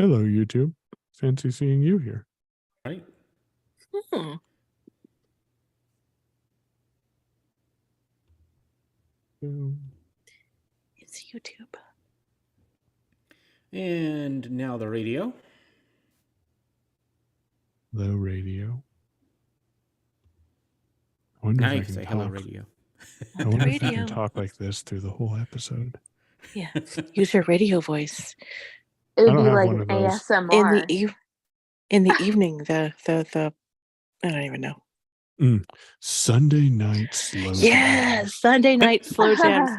Hello, YouTube. Fancy seeing you here. Right. Hmm. It's YouTube. And now the radio. Hello, radio. I wonder Now if you I can can say hello, talk. radio. I wonder if I can talk like this through the whole episode. Yeah. Use your radio voice. It would I don't be have like one of those. ASMR. In the evening, the I don't even know. Sunday night slow Yeah, jams. Sunday night slow jams,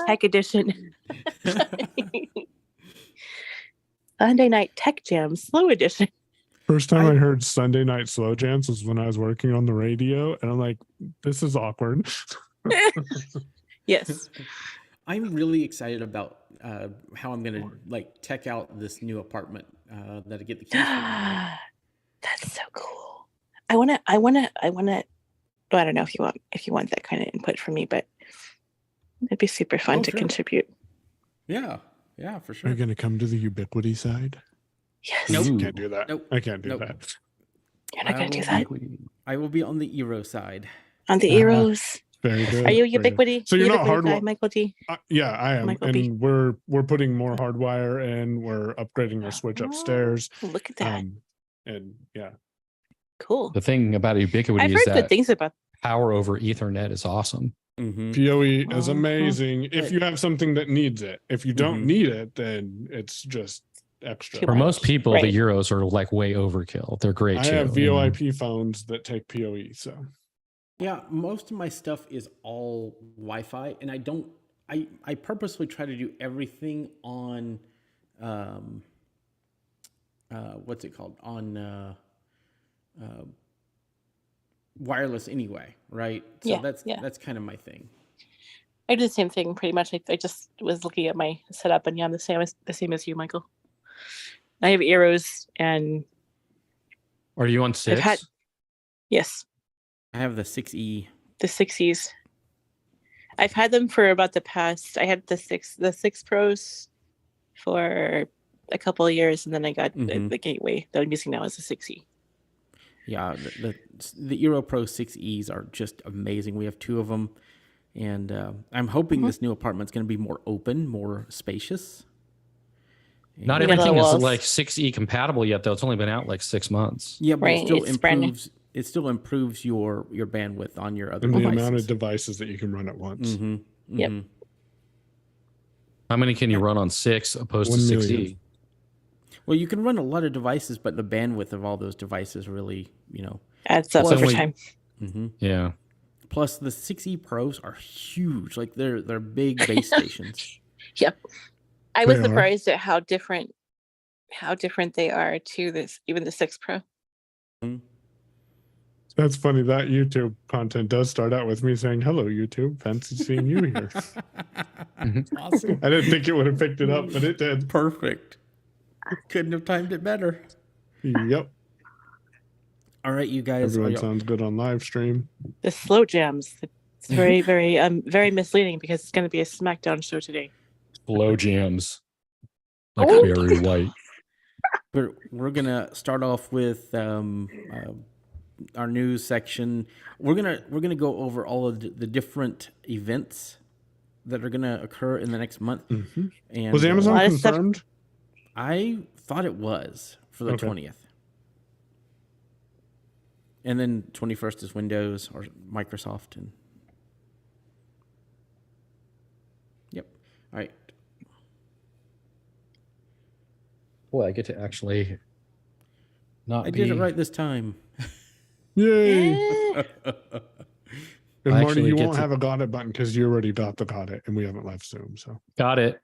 tech edition. Sunday night tech jams, slow edition. First time I heard Sunday night slow jams was when I was working on the radio, and I'm like, this is awkward. Yes. I'm really excited about how I'm gonna tech out this new apartment that I get the keys for. That's so cool. I wanna well, I don't know if you want that kind of input from me, but it'd be super fun to contribute. Yeah, for Are sure. you gonna come to the Ubiquity side? Yes. Nope. Can't do that. Nope. I can't do that. You're not gonna do that? I will be on the Eero side. On the Eros. Very good. Are you Very good. Ubiquity? So you're not Ubiquity guy, hardwired. Michael D? Yeah, I am. Michael and B. we're putting more hardwire in. We're upgrading our switch upstairs. Look at that. And yeah. Cool. The thing about Ubiquity I've is heard that good things about power over Ethernet is awesome. Mm-hmm. PoE is amazing if you have something that needs it. If you don't need it, then it's just extra. Too For much. most people, Right. the Euros are like way overkill. They're great I too. have VoIP phones that take PoE, so Yeah, most of my stuff is all Wi-Fi, and I purposely try to do everything on, what's it called? On wireless anyway, right? So Yeah, that's kind of my thing. I do the same thing pretty much. I just was looking at my setup, and yeah, I'm the same as you, Michael. I have Eros, and Are you on 6? Yes, I have the 6E. the 6Es. I've had them for about the past. I had the six Pros for a couple of years, and then I got the Gateway that I'm using now as a 6E. Yeah, the Eero Pro 6Es are just amazing. We have 2 of them, and I'm hoping this new apartment's going to be more open, more spacious. Not You got everything little is walls. like 6E compatible yet, though. It's only been out like 6 months. Yeah, but Right, it still improves your bandwidth on your other and the devices. amount of devices that you can run at once. Yep. How many can you run on 6 opposed 1 to million. 6E? Well, you can run a lot of devices, but the bandwidth of all those devices really, Adds up Well, over we- time. Yeah. Plus, the 6E Pros are huge. Like they're big base stations. Yep. I was They are. surprised at how different they are to this, even the 6 Pro. That's funny. That YouTube content does start out with me saying, "Hello, YouTube. Fancy seeing you here." Awesome. I didn't think it would have picked it up, but it did. Perfect. Couldn't have timed it better. Yep. All right, you guys. Everyone sounds good on live stream. The slow jams. It's very, very, very misleading because it's going to be a SmackDown show today. Slow jams. Like Oh. very light. We're gonna start off with our news section. We're gonna go over all of the different events that are gonna occur in the next month. And Was a Amazon lot of stuff- confirmed? I thought it was for the Okay. 20th. And then 21st is Windows or Microsoft. And yep. All right. Boy, I get to actually not I be... did it right this time. Yay! Eh, And I Marty, actually you get won't to- have a got it button because you already got it, and we haven't left Zoom. So Got it.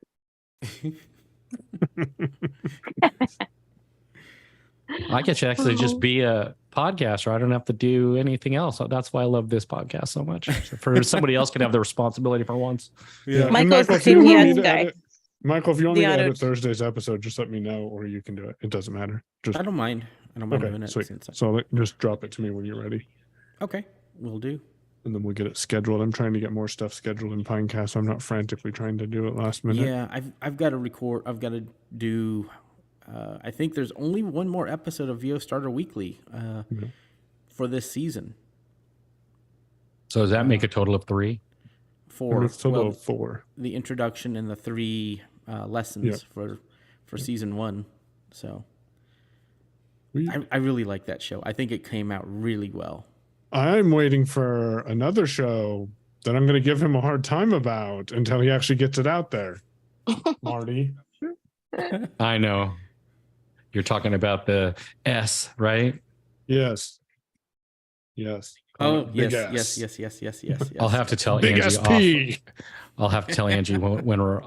I get to actually just be a podcaster. I don't have to do anything else. That's why I love this podcast so much. For somebody else can have the responsibility for once. yeah, and Michael's the if you want CPS me to guy. edit- Michael, if you want me The to auto- edit Thursday's episode, just let me know, or you can do it. It doesn't matter. Just I don't mind. doing okay, it. sweet. Since So just drop it to me when you're ready, okay, we'll do. and then we'll get it scheduled. I'm trying to get more stuff scheduled in Pinecast. So I'm not frantically trying to do it last minute. Yeah, I've got to record. I've got to do I think there's only one more episode of VO Starter Weekly for this season. So does that make a total of 3? For It's a total of 4. the introduction and the 3 lessons for season 1. So I really like that show. I think it came out really well. I'm waiting for another show that I'm going to give him a hard time about until he actually gets it out there. Marty. I know. You're talking about the S, right? Yes. Yes. Oh, Big yes, S. yes. I'll have to tell Big Angie SP. I'll have to tell Angie when we're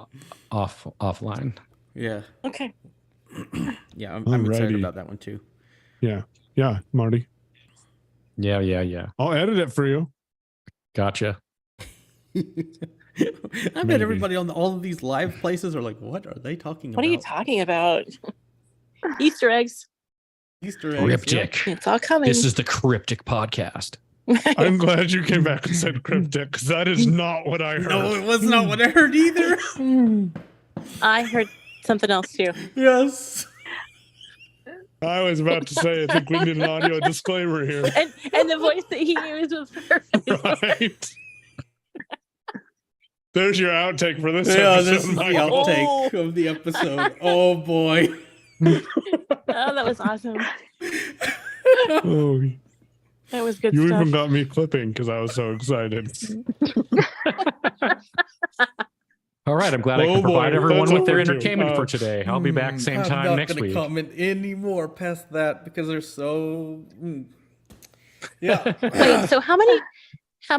offline. Yeah. Okay. Yeah, I'm excited Alrighty. about that one too. Yeah. Yeah, Marty. Yeah. I'll edit it for you. Gotcha. I bet everybody on all of these live places are like, what are they talking about? What are you talking about? Easter eggs. Easter eggs. Cryptic. It's all coming. This is the Cryptic podcast. I'm glad you came back and said cryptic, because that is not what I heard. No, it was not what I heard either. I heard something else too. Yes. I was about to say, I think we need an audio disclaimer here. And the voice that he used was perfect. Right. There's your outtake for this Yeah, episode. this is the Michael. outtake of the episode. Oh boy. Oh, that was awesome. Oh, That was good you stuff. even got me clipping because I was so excited. All right, I'm glad I Oh, can provide boy, everyone that's with their what we're doing. entertainment for today. I'll be back same I'm time not next gonna week. comment any more past that because they're so. Yeah. Wait, so how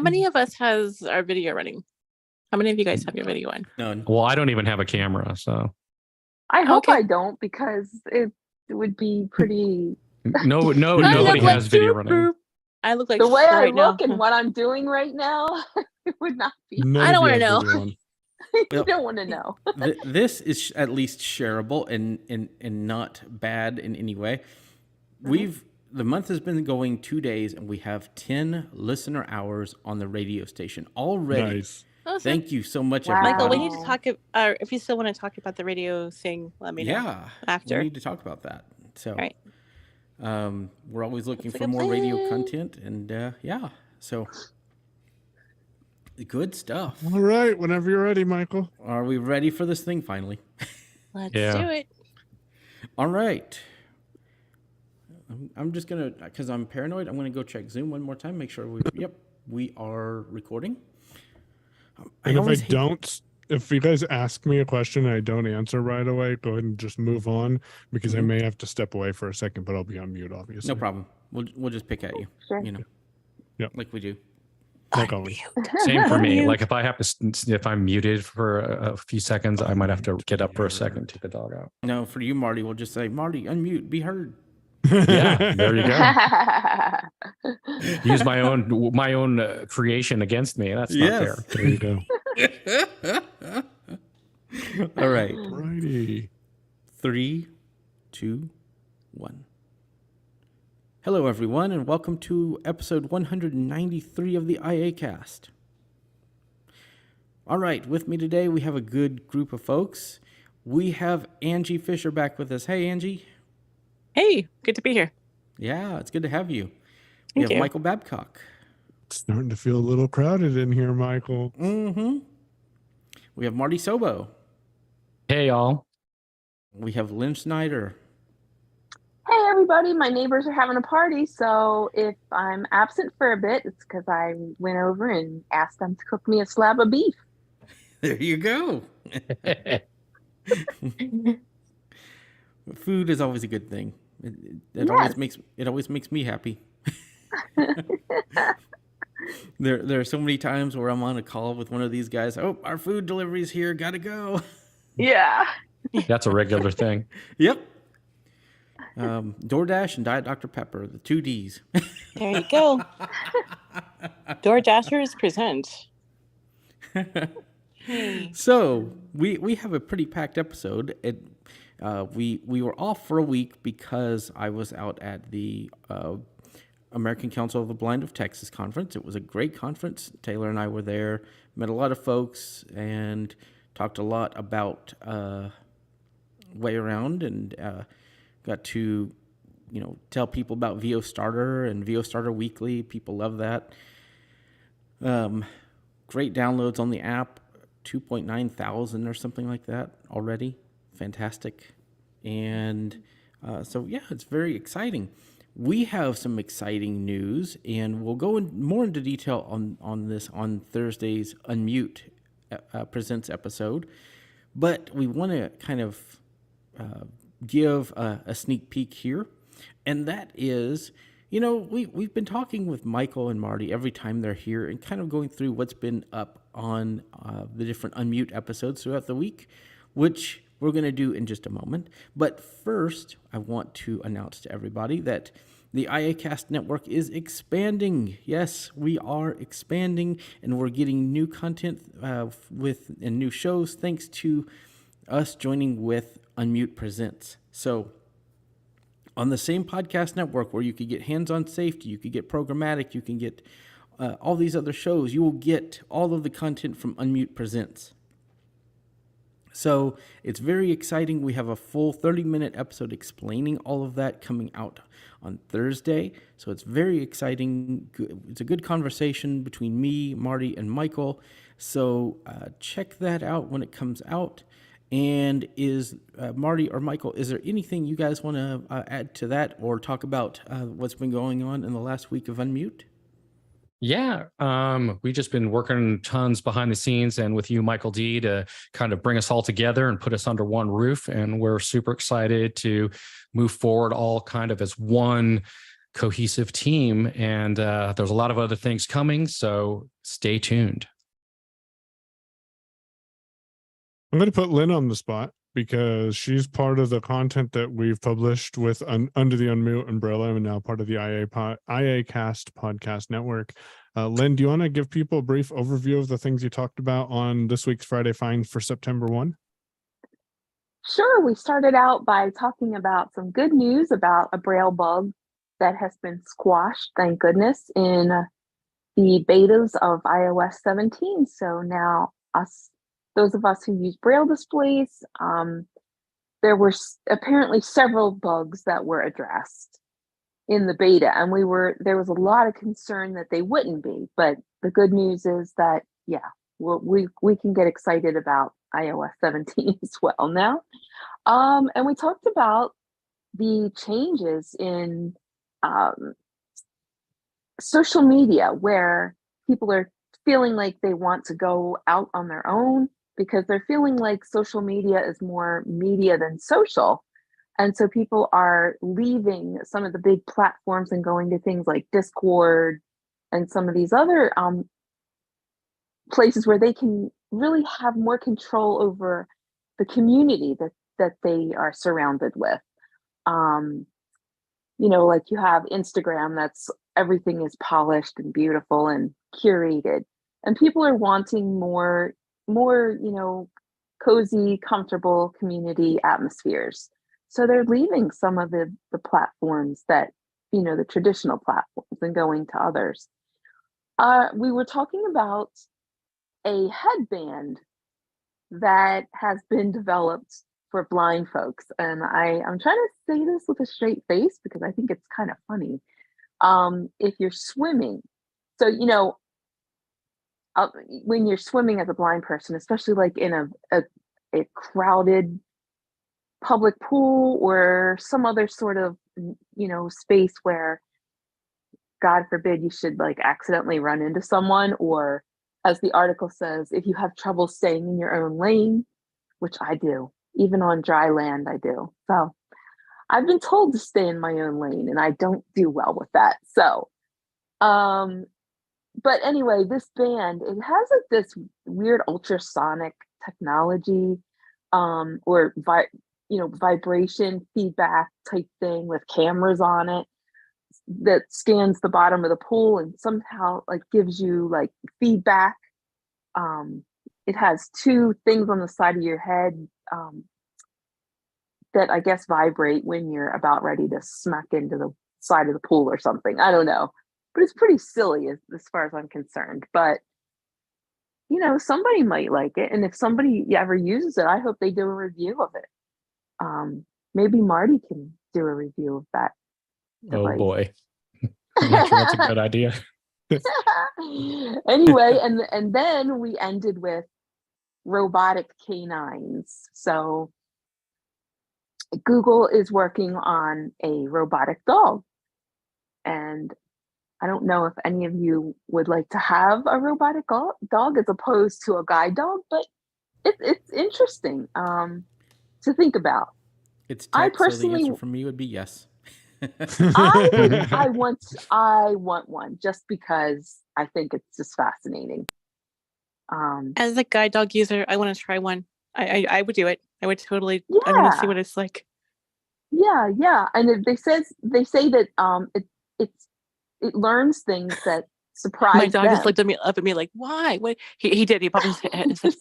many of us has our video running? How many of you guys have your video on? None. Well, I don't even have a camera, so I hope Okay. I don't, because it would be pretty. nobody look like has video Boop running. Boop. I look like The way shit I right look now. and what I'm doing right now, it would not be. None I of don't you wanna have know. video on. You Well- don't want to know. This is at least shareable and not bad in any way. The month has been going 2 days and we have 10 listener hours on the radio station already. Nice. Awesome. Thank you so much, Wow. Michael, we everybody. need to talk. If you still want to talk about the radio thing, let me know. Yeah, after. we need to talk about that. So, Right. we're always looking Looks for like a more radio plan. content, and yeah, so good stuff. All right, whenever you're ready, Michael. Are we ready for this thing finally? Let's Yeah. do it. All right. I'm just gonna, because I'm paranoid. I'm gonna go check Zoom one more time, make sure we are recording. And always if I hate- don't, if you guys ask me a question and I don't answer right away, go ahead and just move on, because I may have to step away for a second, but I'll be on mute, obviously. No problem. We'll just pick at you. Sure. You know. Yep. Like we do. Like always. Same for me. Unmute. Like if I'm muted for a few seconds, I might have to get up for a second, take the dog out. No, for you, Marty, we'll just say, Marty, unmute, be heard. Yeah, there you go. Use my own creation against me. That's not Yes. fair. There you go. All right. Righty. 3, 2, 1. Hello, everyone, and welcome to episode 193 of the iACast. All right, with me today, we have a good group of folks. We have Angie Fisher back with us. Hey, Angie. Hey, good to be here. Yeah, it's good to have you. We Thank have you. Michael Babcock. It's starting to feel a little crowded in here, Michael. Mm-hmm. We have Marty Sobo. Hey, y'all. We have Lynn Snyder. Hey, everybody, my neighbors are having a party, so if I'm absent for a bit, it's because I went over and asked them to cook me a slab of beef. There you go. Food is always a good thing. It always makes me happy. There are so many times where I'm on a call with one of these guys. Oh, our food delivery's here. Gotta go. Yeah. That's a regular thing. Yep. DoorDash and Diet Dr. Pepper, the 2 Ds. There you go. Door Dashers present. Hey. So we have a pretty packed episode. We were off for a week because I was out at the American Council of the Blind of Texas conference. It was a great conference. Taylor and I were there, met a lot of folks, and talked a lot about way around and got to, tell people about VO Starter and VO Starter Weekly. People love that. Great downloads on the app, 2.9 thousand or something like that already. Fantastic. And so, yeah, it's very exciting. We have some exciting news, and we'll go more into detail on this on Thursday's Unmute Presents episode. But we want to kind of give a sneak peek here, and that is, we've been talking with Michael and Marty every time they're here and kind of going through what's been up on the different Unmute episodes throughout the week, which we're going to do in just a moment. But first, I want to announce to everybody that the iACast network is expanding. Yes, we are expanding, and we're getting new content and new shows thanks to us joining with Unmute Presents. So on the same podcast network where you could get hands-on safety, you could get programmatic, you can get all these other shows, you will get all of the content from Unmute Presents. So it's very exciting. We have a full 30-minute episode explaining all of that coming out on Thursday. So it's very exciting. It's a good conversation between me, Marty, and Michael. So check that out when it comes out. And is Marty or Michael, is there anything you guys want to add to that or talk about what's been going on in the last week of Unmute? Yeah, we've just been working tons behind the scenes and with you, Michael D, to kind of bring us all together and put us under one roof. And we're super excited to move forward all kind of as one cohesive team. And there's a lot of other things coming, so stay tuned. I'm going to put Lynn on the spot because she's part of the content that we've published with under the Unmute umbrella and now part of the iACast podcast network. Lynn, do you want to give people a brief overview of the things you talked about on this week's Friday Find for September 1? Sure. We started out by talking about some good news about a Braille bug that has been squashed, thank goodness, in the betas of iOS 17. So now those of us who use Braille displays, there were apparently several bugs that were addressed in the beta, and there was a lot of concern that they wouldn't be. But the good news is that, yeah, we can get excited about iOS 17 as well now. And we talked about the changes in social media, where people are feeling like they want to go out on their own, because they're feeling like social media is more media than social. And so people are leaving some of the big platforms and going to things like Discord and some of these other places where they can really have more control over the community that they are surrounded with. Like you have Instagram, that's everything is polished and beautiful and curated. And people are wanting more, cozy, comfortable community atmospheres. So they're leaving some of the platforms that, the traditional platforms, and going to others. We were talking about a headband that has been developed for blind folks. And I'm trying to say this with a straight face because I think it's kind of funny. If you're swimming, so, when you're swimming as a blind person, especially like in a crowded public pool or some other sort of, space where, God forbid, you should like accidentally run into someone, or as the article says, if you have trouble staying in your own lane, which I do, even on dry land, I do. So I've been told to stay in my own lane and I don't do well with that. So, but anyway, this band, it has this weird ultrasonic technology, or vibration feedback type thing with cameras on it that scans the bottom of the pool and somehow like gives you like feedback. It has two things on the side of your head that I guess vibrate when you're about ready to smack into the side of the pool or something. I don't know. But it's pretty silly as far as I'm concerned. But, somebody might like it. And if somebody ever uses it, I hope they do a review of it. Maybe Marty can do a review of that device. Oh boy. I'm not sure that's a good idea. Anyway, and then we ended with robotic canines. So Google is working on a robotic dog. And I don't know if any of you would like to have a robotic dog as opposed to a guide dog, but it's interesting to think about. It's tech, I personally, so the answer from me would be yes. I want one just because I think it's just fascinating. As a guide dog user, I want to try one. I would do it. I would totally. I want to see what it's like. Yeah, and they say that it learns things that surprise My dog them. just looked up at me like, "Why? What?" He did. He popped his head and said,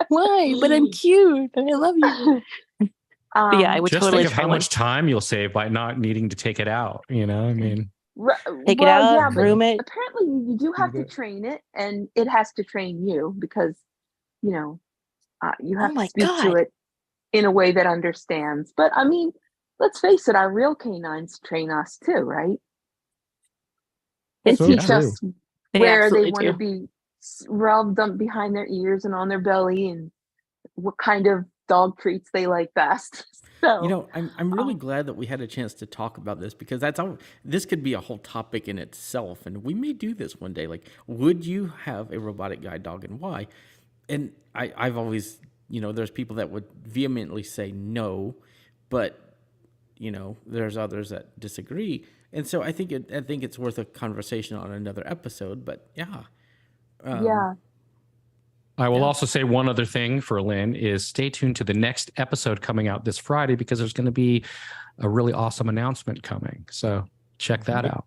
"Why? But I'm cute and I love you." But yeah, I would just totally think of try how one. much time you'll save by not needing to take it out. I mean, Take it out, groom it. Apparently, you do have to train it, and it has to train you because you have to speak to it in a way that understands. But I mean, let's face it, our real canines train us too, right? They teach us where they want to be rubbed up behind their ears and on their belly, and what kind of dog treats they like best. So, I'm really glad that we had a chance to talk about this, because this could be a whole topic in itself, and we may do this one day. Like, would you have a robotic guide dog, and why? And I've always, there's people that would vehemently say no, but there's others that disagree, and so I think it's worth a conversation on another episode. But yeah. I will also say one other thing for Lynn is stay tuned to the next episode coming out this Friday, because there's going to be a really awesome announcement coming. So check that out.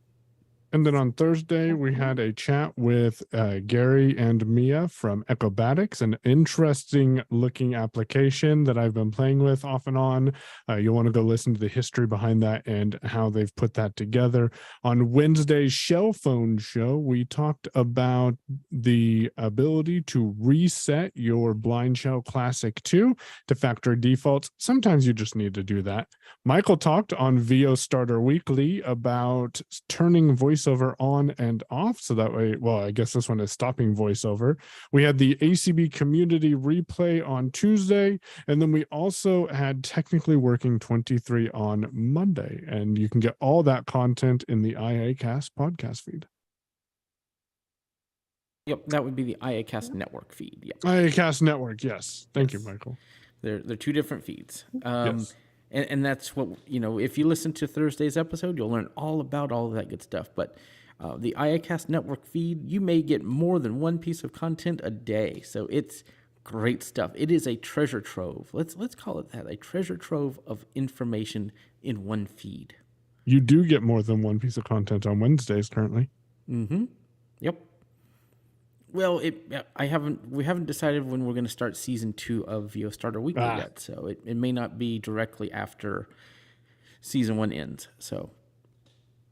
And then on Thursday, we had a chat with Gary and Mia from Echobatics, an interesting looking application that I've been playing with off and on. You'll want to go listen to the history behind that and how they've put that together. On Wednesday's Shell Phone Show, we talked about the ability to reset your Blind Shell Classic 2 to factory defaults. Sometimes you just need to do that. Michael talked on VO Starter Weekly about turning voiceover on and off. So that way, well, I guess this one is stopping voiceover. We had the ACB community replay on Tuesday. And then we also had Technically Working 23 on Monday. And you can get all that content in the iACast podcast feed. Yep, that would be the iACast network feed. Yep. iACast network, yes. Thank you, Michael. They're two different feeds. Yes. And that's what, if you listen to Thursday's episode, you'll learn all about all of that good stuff. But the iACast network feed, you may get more than one piece of content a day. So it's great stuff. It is a treasure trove. Let's call it that, a treasure trove of information in one feed. You do get more than one piece of content on Wednesdays currently. Mm-hmm. Yep. Well, we haven't decided when we're going to start season 2 of VO Starter Weekly yet, so it may not be directly after season 1 ends. So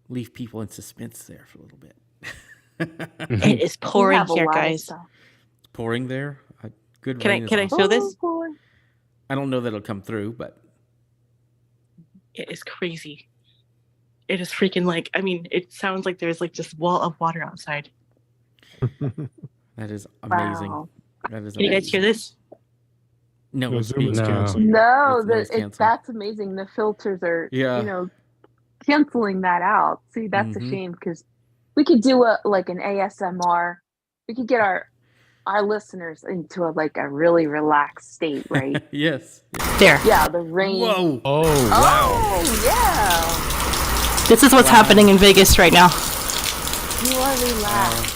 leave people in suspense there for a little bit. It is pouring here, guys. It's pouring there. Good. Can I show this? I don't know that it'll come through, but it is crazy. It is freaking it sounds like there's just wall of water outside. That is amazing. Wow. That is amazing. Can you guys hear this? No, Zoom is canceling. No, that's amazing. The filters are, canceling that out. See, that's a shame, because we could do an ASMR. We could get our listeners into a really relaxed state, right? Yes. There. Yeah, the rain. Whoa. Oh, wow. Oh, yeah. This is what's happening in Vegas right now. You are relaxed.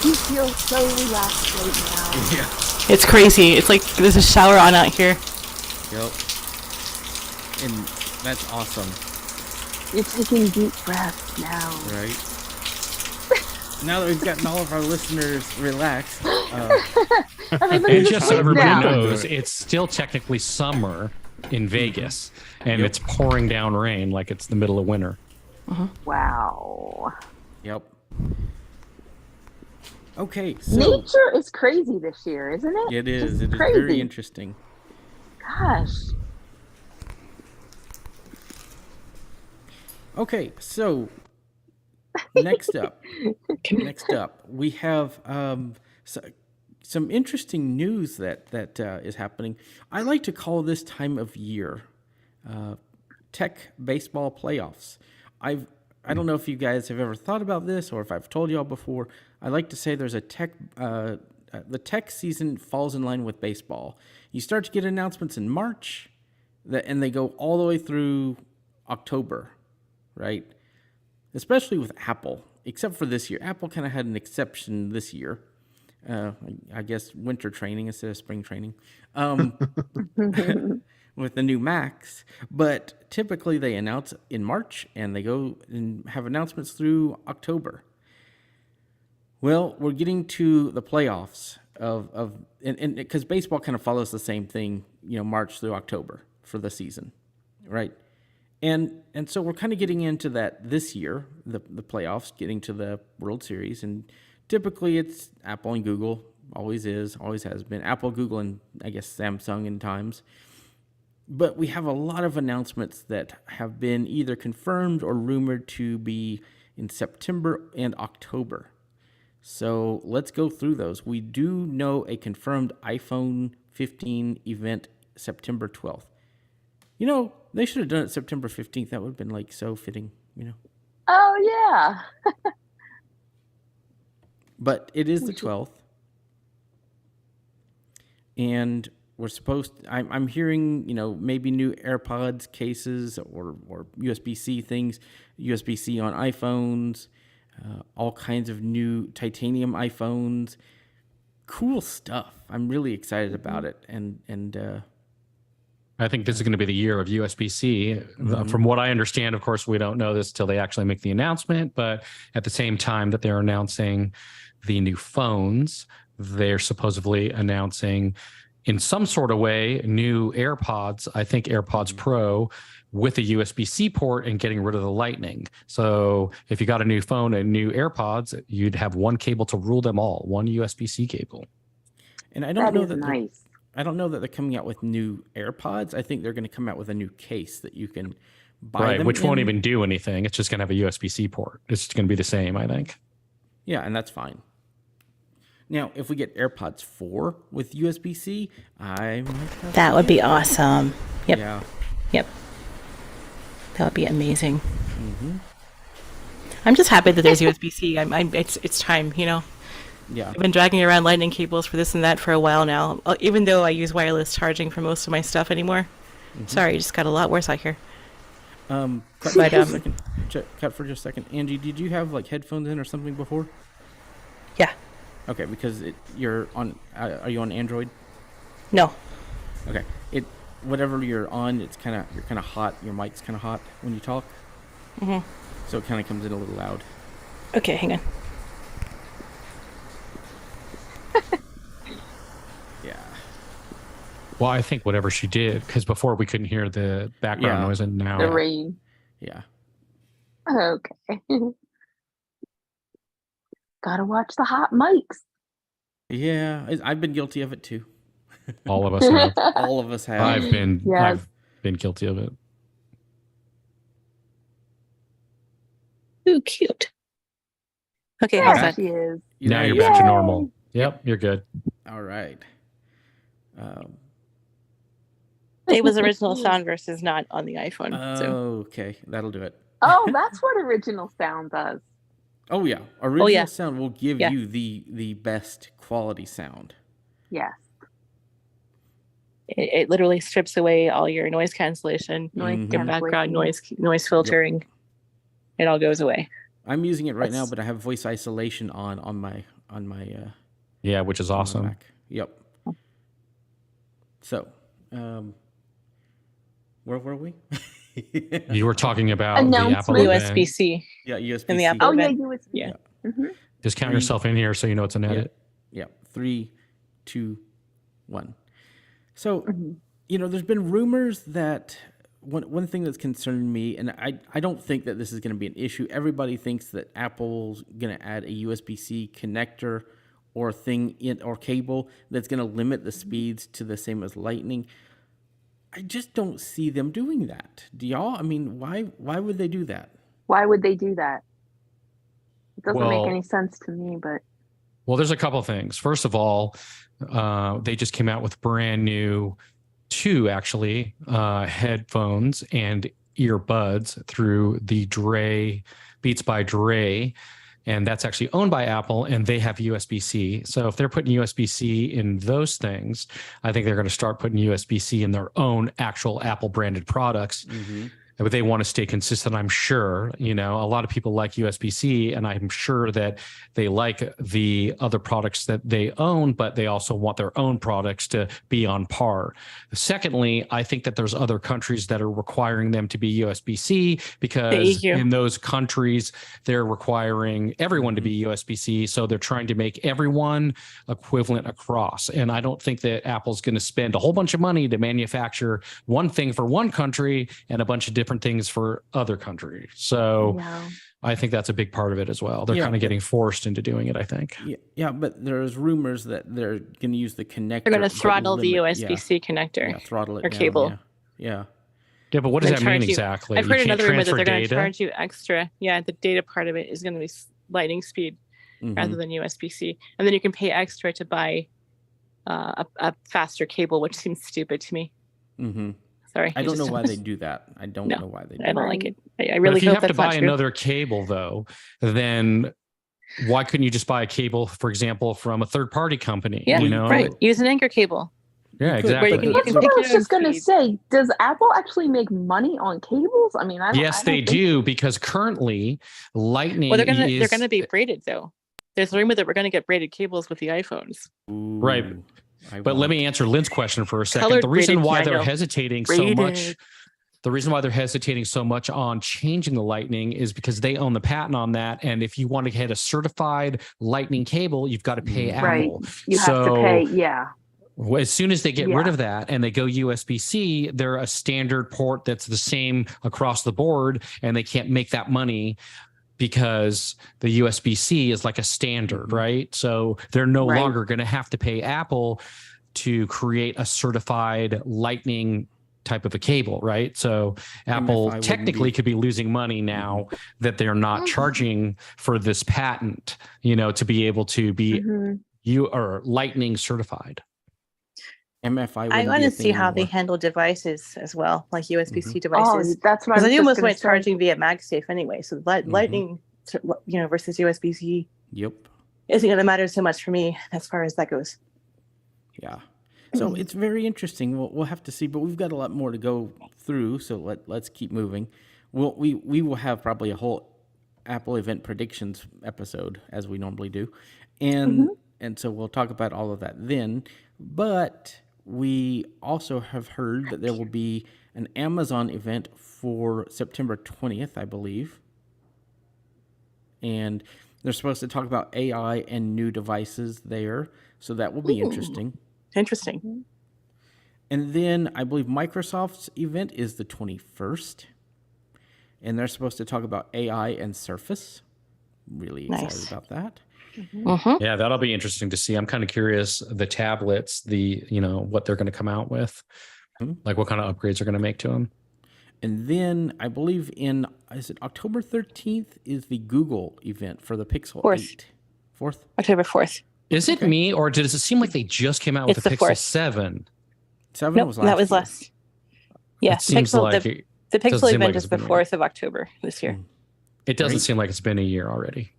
You feel so relaxed right now. Yeah. It's crazy. It's like there's a shower on out here. Yep. And that's awesome. You're taking deep breaths now. Right. Now that we've gotten all of our listeners relaxed. And just so everybody now. knows, it's still technically summer in Vegas, and it's pouring down rain like it's the middle of winter. Wow. Yep. Okay, so nature is crazy this year, isn't it? it is. It is crazy. very interesting. Gosh. Okay, so next up, we have some interesting news that is happening. I like to call this time of year Tech Baseball Playoffs. I don't know if you guys have ever thought about this or if I've told y'all before. I like to say there's a the tech season falls in line with baseball. You start to get announcements in March, and they go all the way through October, right? Especially with Apple, except for this year. Apple kind of had an exception this year. I guess winter training instead of spring training with the new Macs. But typically they announce in March and they go and have announcements through October. Well, we're getting to the playoffs and because baseball kind of follows the same thing, March through October for the season, right? And so we're kind of getting into that this year, the playoffs, getting to the World Series, and typically it's Apple and Google, always has been Apple, Google, and I guess Samsung in times. But we have a lot of announcements that have been either confirmed or rumored to be in September and October. So let's go through those. We do know a confirmed iPhone 15 event September 12th. They should have done it September 15th. That would have been so fitting, Oh, yeah. But it is the 12th. And we're I'm hearing, maybe new AirPods cases or USB-C things, USB-C on iPhones, all kinds of new titanium iPhones. Cool stuff. I'm really excited about it. And I think this is going to be the year of USB-C. From what I understand, of course, we don't know this till they actually make the announcement, but at the same time that they're announcing the new phones, they're supposedly announcing in some sort of way new AirPods, I think AirPods Pro, with a USB-C port and getting rid of the Lightning. So if you got a new phone and new AirPods, you'd have one cable to rule them all, one USB-C cable. And I don't know that nice. I don't know that they're coming out with new AirPods. I think they're going to come out with a new case that you can buy them which in. won't even do anything. It's just going to have a USB-C port. It's going to be the same, I think. Yeah, and that's fine. Now, if we get AirPods 4 with USB-C, that would be awesome. Yep. Yeah. Yep. That would be amazing. Mm-hmm. I'm just happy that there's USB-C. It's time, Yeah. I've been dragging around lightning cables for this and that for a while now, even though I use wireless charging for most of my stuff anymore. Mm-hmm. Sorry, it just got a lot worse out here. Cut for just a second. Angie, did you have headphones in or something before? Yeah. Okay, because you're on. Are you on Android? No. Okay. Whatever you're on, you're kind of hot. Your mic's kind of hot when you talk. Mhm. So it kind of comes in a little loud. Okay, hang on. Yeah. Well, I think whatever she did, because before we couldn't hear the background noise, and now the rain. Yeah. Okay. Gotta watch the hot mics. Yeah, I've been guilty of it too. all of us have. All of us have. I've been guilty of it. Ooh, cute. Okay, There how's that? she is. Now you're back to normal. Yep, you're good. All right. It was original sound versus not on the iPhone. Okay, that'll do it. Oh, that's what original sound does. Oh yeah, original sound will give you the best quality sound. Yes. It literally strips away all your noise cancellation, your background noise filtering. Yep. It all goes away. I'm using it right now, but I have voice isolation on my which is awesome. Mac. Yep. So, where were we? You were talking about the Apple USB-C. Yeah, USB-C. In the Apple event. USB. Yeah. Mm-hmm. Just count yourself in here so you know it's an edit. Yeah. 3, 2, 1. So, there's been rumors that one thing that's concerned me, and I don't think that this is going to be an issue. Everybody thinks that Apple's going to add a USB-C connector or thing or cable that's going to limit the speeds to the same as Lightning. I just don't see them doing that. Do y'all? I mean, why would they do that? Why would they do that? It doesn't make Well, any sense to me, but Well, there's a couple things. First of all, they just came out with brand new two actually headphones and earbuds through the Beats by Dre, and that's actually owned by Apple, and they have USB-C. So if they're putting USB-C in those things, I think they're going to start putting USB-C in their own actual Apple branded products. But they want to stay consistent, I'm sure. A lot of people like USB-C, and I'm sure that they like the other products that they own, but they also want their own products to be on par. Secondly, I think that there's other countries that are requiring them to be USB-C because in those countries, they're requiring everyone to be USB-C. So they're trying to make everyone equivalent across. And I don't think that Apple's going to spend a whole bunch of money to manufacture one thing for one country and a bunch of different things for other countries. So I think that's a big part of it as well. They're kind of getting forced into doing it, I think. Yeah, but there's rumors that they're going to use the connector. They're going to throttle the USB-C connector. Yeah, throttle it or down, cable. Yeah, but what does that mean exactly? I've heard another rumor that they're going to charge you extra. Yeah, the data part of it is going to be lightning speed rather than USB-C. And then you can pay extra to buy a faster cable, which seems stupid to me. Sorry. I don't know why they do that. I don't know why they do I don't that. like it. I really if you hope have to that's buy not true. another cable, though, then why couldn't you just buy a cable, for example, from a third-party company? Yeah, right. Use an anchor cable. Yeah, exactly. That's what I was just going to say. Does Apple actually make money on cables? I mean, yes, they do, because currently Lightning they're going to be braided, though. There's a rumor that we're going to get braided cables with the iPhones. Ooh, right. But let me answer Lynn's question for a second. Colored The reason why braided they're piano. hesitating so much, the reason why they're hesitating so much on changing the Lightning is because they own the patent on that. And if you want to get a certified Lightning cable, you've got to pay Apple. You have to pay, As soon as they get rid of that and they go USB-C, they're a standard port that's the same across the board, and they can't make that money because the USB-C is like a standard, right? So they're no longer going to have to pay Apple to create a certified Lightning type of a cable, right? So Apple technically could be losing money now that they're not charging for this patent, to be able to be Lightning certified. MFI. I want to see how they handle devices as well, like USB-C devices. Oh, that's what I was they almost going went charging via MagSafe anyway. So Lightning, versus USB-C. Yep. Isn't going to matter so much for me as far as that goes. Yeah. So it's very interesting. We'll have to see, but we've got a lot more to go through. So let's keep moving. We will have probably a whole Apple event predictions episode as we normally do, and so we'll talk about all of that then. But we also have heard that there will be an Amazon event for September 20th, I believe. And they're supposed to talk about AI and new devices there. So that will be interesting. Interesting. And then I believe Microsoft's event is the 21st. And they're supposed to talk about AI and Surface. Really excited about that. Yeah, that'll be interesting to see. I'm kind of curious the tablets, what they're going to come out with, like what kind of upgrades they're going to make to them. And then I believe is it October 13th is the Google event for the Pixel 8. 4th? October 4th. Is it me, or does it seem like they just came out with the Pixel 7? 7 was last that was less. Yeah, it seems like the Pixel event is the 4th of October this year. It doesn't seem like it's been a year already.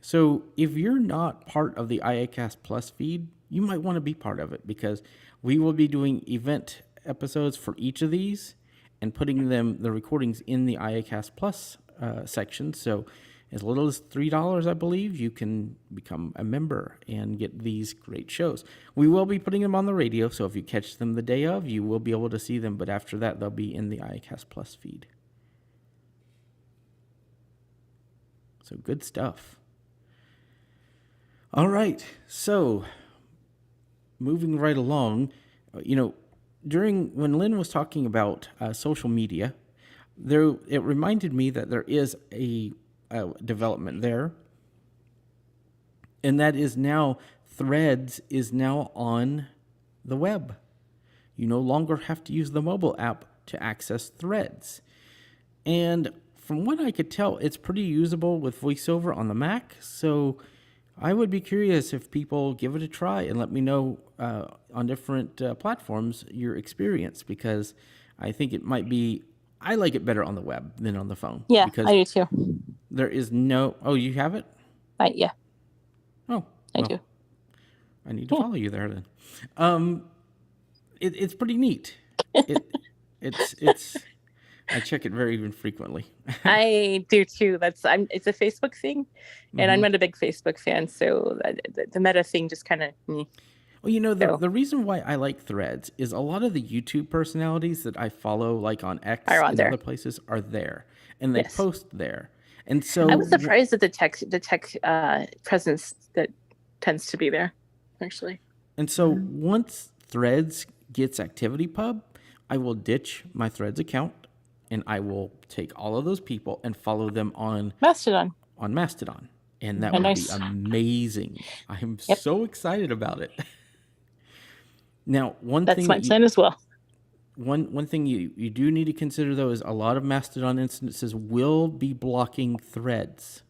So if you're not part of the iACast Plus feed, you might want to be part of it, because we will be doing event episodes for each of these and putting the recordings in the iACast Plus section. So as little as $3, I believe, you can become a member and get these great shows. We will be putting them on the radio, so if you catch them the day of, you will be able to see them. But after that, they'll be in the iACast Plus feed. So good stuff. All right, so moving right along, when Lynn was talking about social media, it reminded me that there is a development there, and that is now Threads is now on the web. you no longer have to use the mobile app to access Threads. And from what I could tell, it's pretty usable with VoiceOver on the Mac. So I would be curious if people give it a try and let me know on different platforms your experience, because I think it might be, I like it better on the web than on the phone. Yeah, because I do too. there is no, oh, you have it? Yeah. Oh, I do. I need to follow you there then. It's pretty neat. It's I check it very infrequently. I do too. It's a Facebook thing, and I'm not a big Facebook fan, so the Meta thing just kind of. Well, you know, the reason why I like Threads is a lot of the YouTube personalities that I follow, like on X and other places, are there, and they post there. And so I was surprised at the tech presence that tends to be there, actually. And so once Threads gets ActivityPub, I will ditch my Threads account, and I will take all of those people and follow them on Mastodon. And that would be amazing. I'm so excited about it. Now, that's my plan as well. One thing you do need to consider, though, is a lot of Mastodon instances will be blocking Threads.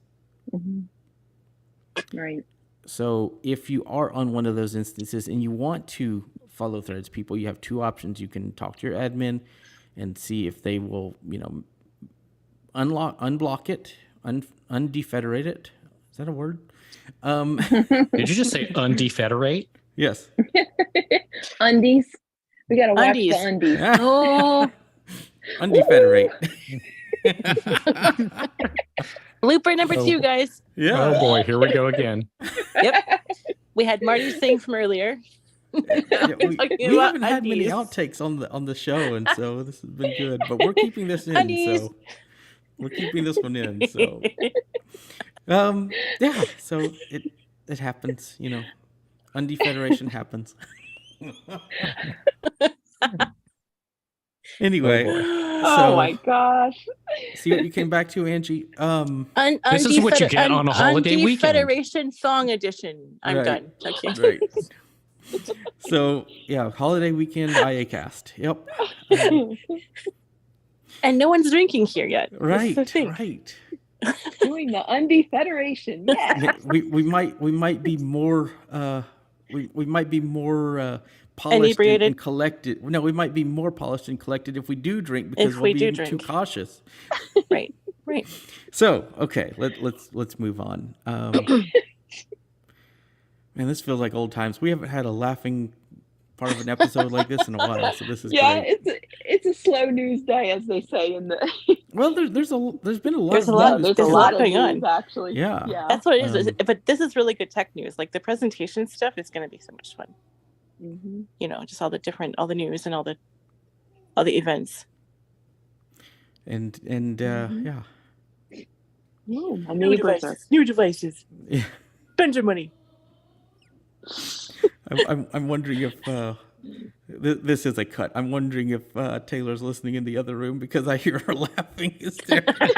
Right. So if you are on one of those instances and you want to follow Threads people, you have two options. You can talk to your admin and see if they will, unblock it, undefederate it. Is that a word? Did you just say undefederate? Yes. Undies. We got to watch the undies. Oh. Undefederate. Blooper number 2, guys. Yeah. Oh boy, here we go again. Yep. We had Marty's thing from earlier. We haven't had many outtakes on the show, and so this has been good. But we're keeping this in. Undies. So we're keeping this one in. So yeah. So it happens. Undefederation happens. Anyway, oh my gosh! See what you came back to, Angie. This is what you get on a holiday weekend. Federation Song Edition. I'm done. Okay. Right. So yeah, holiday weekend iACast. Yep. And no one's drinking here yet. Right. Right. Doing the Undefederation. Yeah. We might be more we might be more polished and collected. No, we might be more polished and collected if we do drink, because we'll be too cautious. Right. So, okay, let's move on. Man, this feels like old times. We haven't had a laughing part of an episode like this in a while, so this is great. It's a slow news day, as they say in the. Well, there's been a lot. There's a lot going on, actually. Yeah, that's what it is. But this is really good tech news. Like the presentation stuff is going to be so much fun. Just all the news and all the events. And yeah. Ooh, new devices. Yeah. Spend your money. I'm wondering if this is a cut. I'm wondering if Taylor's listening in the other room, because I hear her laughing hysterically.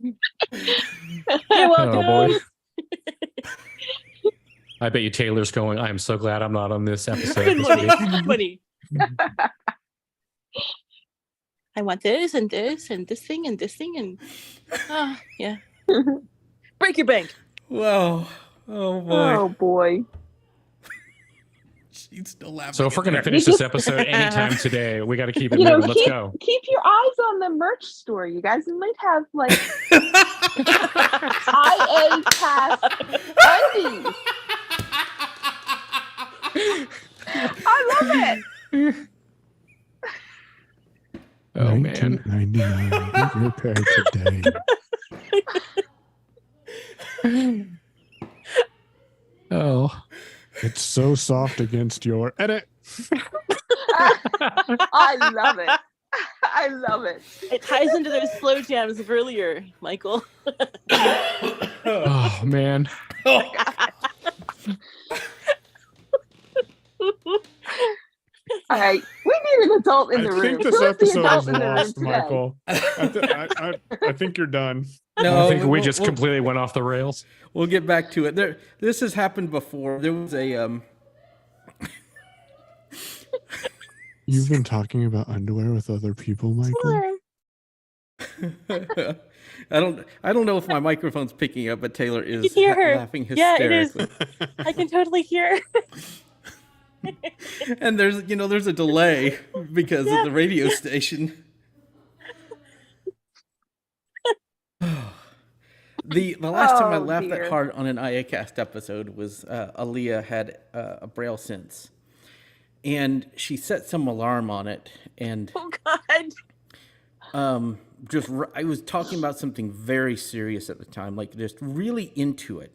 You're welcome. Oh boy. I bet you Taylor's going, I'm so glad I'm not on this episode. Spend money. I want this and this and this thing and this thing and yeah. Break your bank. Wow. Oh boy. Oh boy. She's still laughing. So if we're gonna finish this episode anytime today, we got to keep it moving. Let's go. Keep your eyes on the merch store, you guys. We might have like iACast undies. I love it. Oh man. 1999. Your pay today. Oh. It's so soft against your edit. I love it. I love it. It ties into those slow jams of earlier, Michael. Oh man. All right, we need an adult in the room. I think this episode is lost, Michael. I think you're done. No, I think we just completely went off the rails. We'll get back to it. This has happened before. There was a You've been talking about underwear with other people, Michael? I don't know if my microphone's picking up, but Taylor is hear her. laughing Yeah, it is. hysterically. I can totally hear. And there's a delay because of the radio station. The last time I laughed that hard on an iACast episode was Aaliyah had a Braille Sense, and she set some alarm on it, and Oh God. I was talking about something very serious at the time, like just really into it,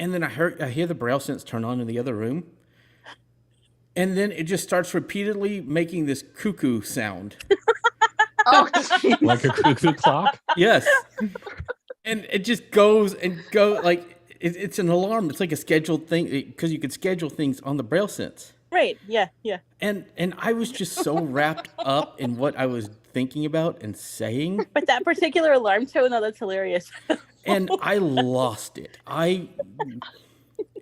and then I hear the Braille Sense turn on in the other room, and then it just starts repeatedly making this cuckoo sound. Like a cuckoo clock? Yes. And it just goes like it's an alarm. It's like a scheduled thing because you could schedule things on the Braille Sense. Right. Yeah. Yeah. And I was just so wrapped up in what I was thinking about and saying. But that particular alarm tone, though, that's hilarious. And I lost it.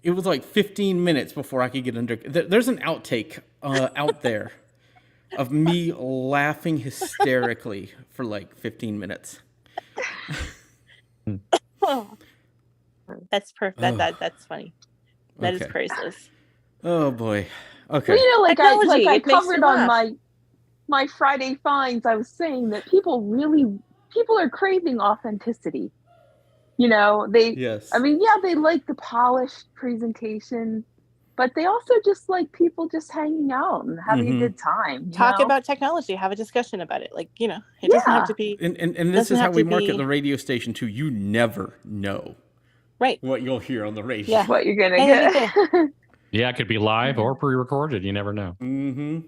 It was like 15 minutes before I could get under. There's an outtake out there of me laughing hysterically for like 15 minutes. Oh, that's perfect. That's funny. That is priceless. Oh boy. Okay. Well, you know, like I Technology, it makes covered you on laugh. my Friday finds, I was saying that people are craving authenticity. You know, Yes. I mean, yeah, they like the polished presentation, but they also just like people just hanging out and having a good time. Talk about technology, have a discussion about it. Like, it doesn't have to be. And this is how we market the radio station too. You never know what you'll hear on the radio. Yeah. What you're gonna get. Yeah, it could be live or pre-recorded. You never know. Mm-hmm.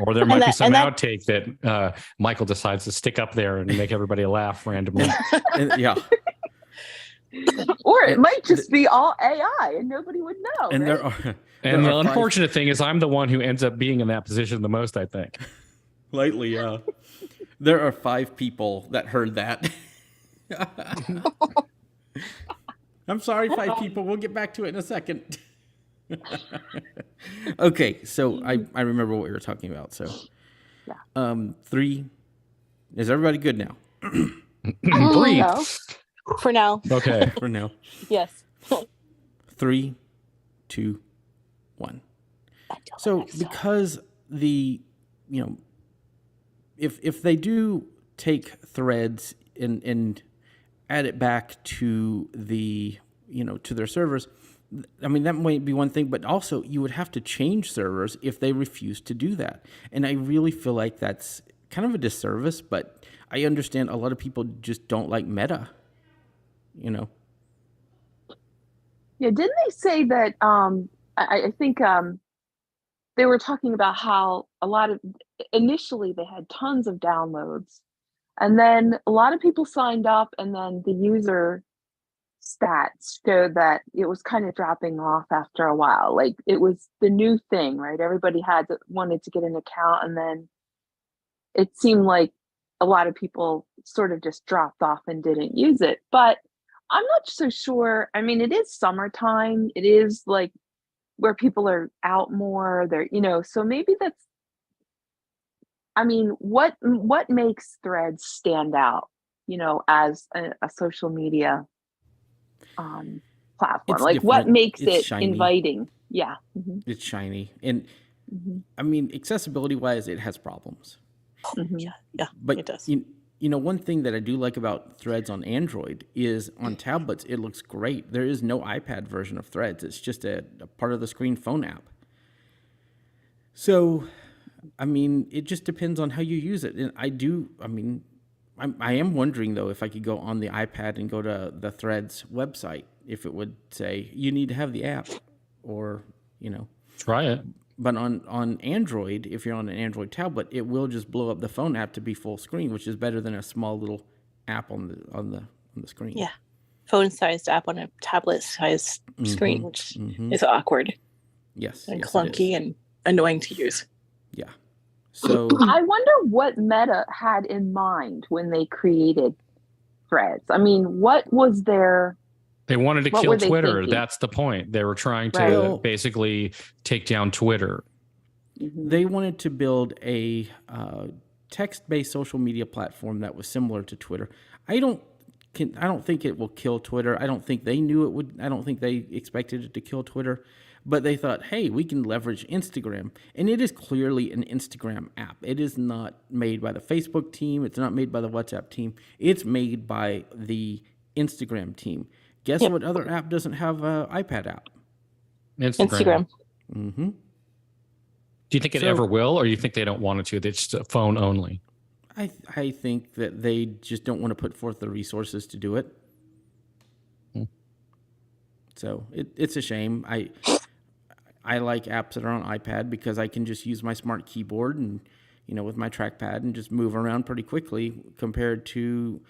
Or there might be some outtake that Michael decides to stick up there and make everybody laugh randomly. Yeah. Or it might just be all AI and nobody would know. And right? And the unfortunate thing is I'm the one who ends up being in that position the most, I think. Lately, yeah. There are 5 people that heard that. I'm sorry, 5 people. We'll get back to it in a second. Okay, so I remember what we were talking about. So, 3. Is everybody good now? 3. No. For now. Okay. For now. Yes. 3, 2, 1. So because if they do take threads and add it back to the to their servers, I mean, that might be one thing, but also you would have to change servers if they refuse to do that. And I really feel like that's kind of a disservice, but I understand a lot of people just don't like meta, Yeah, didn't they say that I think they were talking about how initially they had tons of downloads, and then a lot of people signed up, and then the user stats showed that it was kind of dropping off after a while. Like it was the new thing, right? Everybody wanted to get an account, and then it seemed like a lot of people sort of just dropped off and didn't use it. But I'm not so sure. I mean, it is summertime. It is like where people are out more. So maybe that's, I mean, what makes Threads stand out, as a social media platform? It's like different. what makes it shiny. inviting? Yeah. Mm-hmm. It's shiny. And I mean, accessibility wise, it has problems. Mm-hmm. Yeah, But it does. One thing that I do like about Threads on Android is on tablets, it looks great. There is no iPad version of Threads. It's just a part of the screen phone app. So, I mean, it just depends on how you use it. And I am wondering, though, if I could go on the iPad and go to the Threads website, if it would say, you need to have the app or, Try it. But on Android, if you're on an Android tablet, it will just blow up the phone app to be full screen, which is better than a small little app on the screen. Yeah. Phone-sized app on a tablet-sized screen, which is awkward. Yes. And clunky and annoying to use. Yeah. So I wonder what Meta had in mind when they created Threads. I mean, what was their... They wanted to What kill were they Twitter. thinking? That's the point. They were trying to Right. basically take down Twitter. They wanted to build a text-based social media platform that was similar to Twitter. I don't think it will kill Twitter. I don't think they knew it would. I don't think they expected it to kill Twitter. But they thought, hey, we can leverage Instagram. And it is clearly an Instagram app. It is not made by the Facebook team. It's not made by the WhatsApp team. It's made by the Instagram team. Guess what other app doesn't have an iPad app? Instagram. Mm-hmm. Do you think it ever will, or you think they don't want it to? It's just phone only? I think that they just don't want to put forth the resources to do it. So it's a shame. I like apps that are on iPad because I can just use my smart keyboard and, with my trackpad and just move around pretty quickly compared to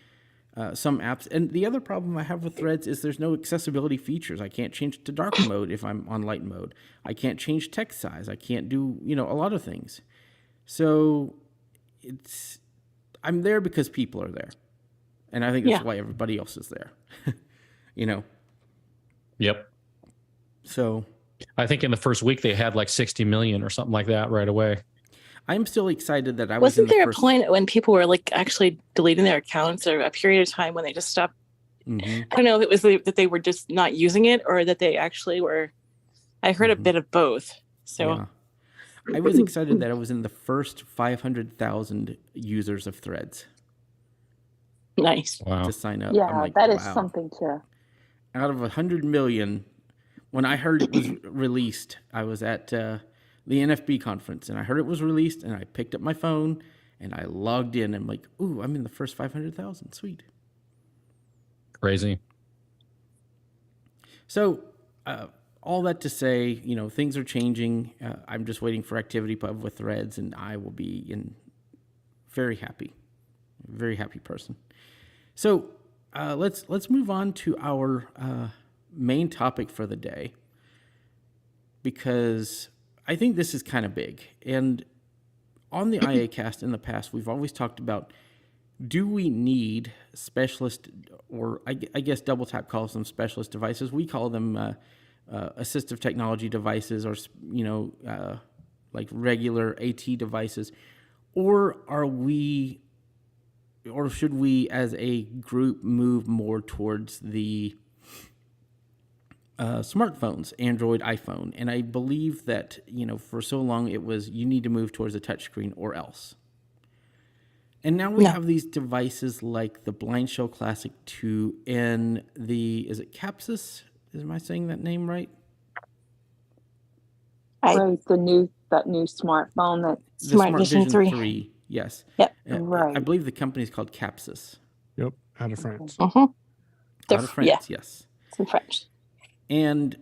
some apps. And the other problem I have with Threads is there's no accessibility features. I can't change to dark mode if I'm on light mode. I can't change text size. I can't do, a lot of things. So I'm there because people are there. And I think that's why everybody else is there, Yep. So I think in the first week they had like 60 million or something like that right away. I'm still excited that I wasn't there a point when people were like actually deleting their accounts, or a period of time when they just stopped? Mm-hmm. I don't know if it was that they were just not using it, or that they actually were. I heard a bit of both. So I was excited that I was in the first 500,000 users of Threads. Nice. Wow. To sign up. Yeah, I'm like, that is something to. Out of 100 million, when I heard it was released, I was at the NFB conference, and I heard it was released, and I picked up my phone, and I logged in, and I'm like, ooh, I'm in the first 500,000. Sweet. Crazy. So, all that to say, things are changing. I'm just waiting for ActivityPub with Threads, and I will be very happy person. So, let's move on to our main topic for the day, because I think this is kind of big. And on the iACast in the past, we've always talked about, do we need specialist, or I guess Double Tap calls them specialist devices. We call them assistive technology devices, or like regular AT devices, or should we as a group move more towards the smartphones, Android, iPhone? And I believe that, for so long it was, you need to move towards a touchscreen or else. And now we have these devices like the Blind Shell Classic 2 and is it Capsus? Am I saying that name right? Right, that new smartphone, that Smart Vision 3. Yes. Yep. Right. I believe the company is called Capsus. Yep, out of France. Out of France, yes. It's in French. And,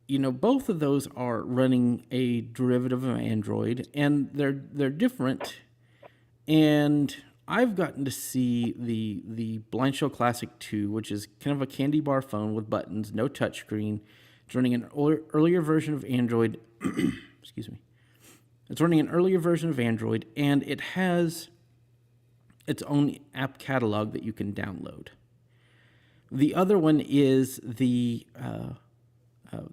both of those are running a derivative of Android, and they're different. And I've gotten to see the Blind Shell Classic 2, which is kind of a candy bar phone with buttons, no touchscreen. It's running an earlier version of Android. Excuse me. It's running an earlier version of Android, and it has its own app catalog that you can download. The other one is the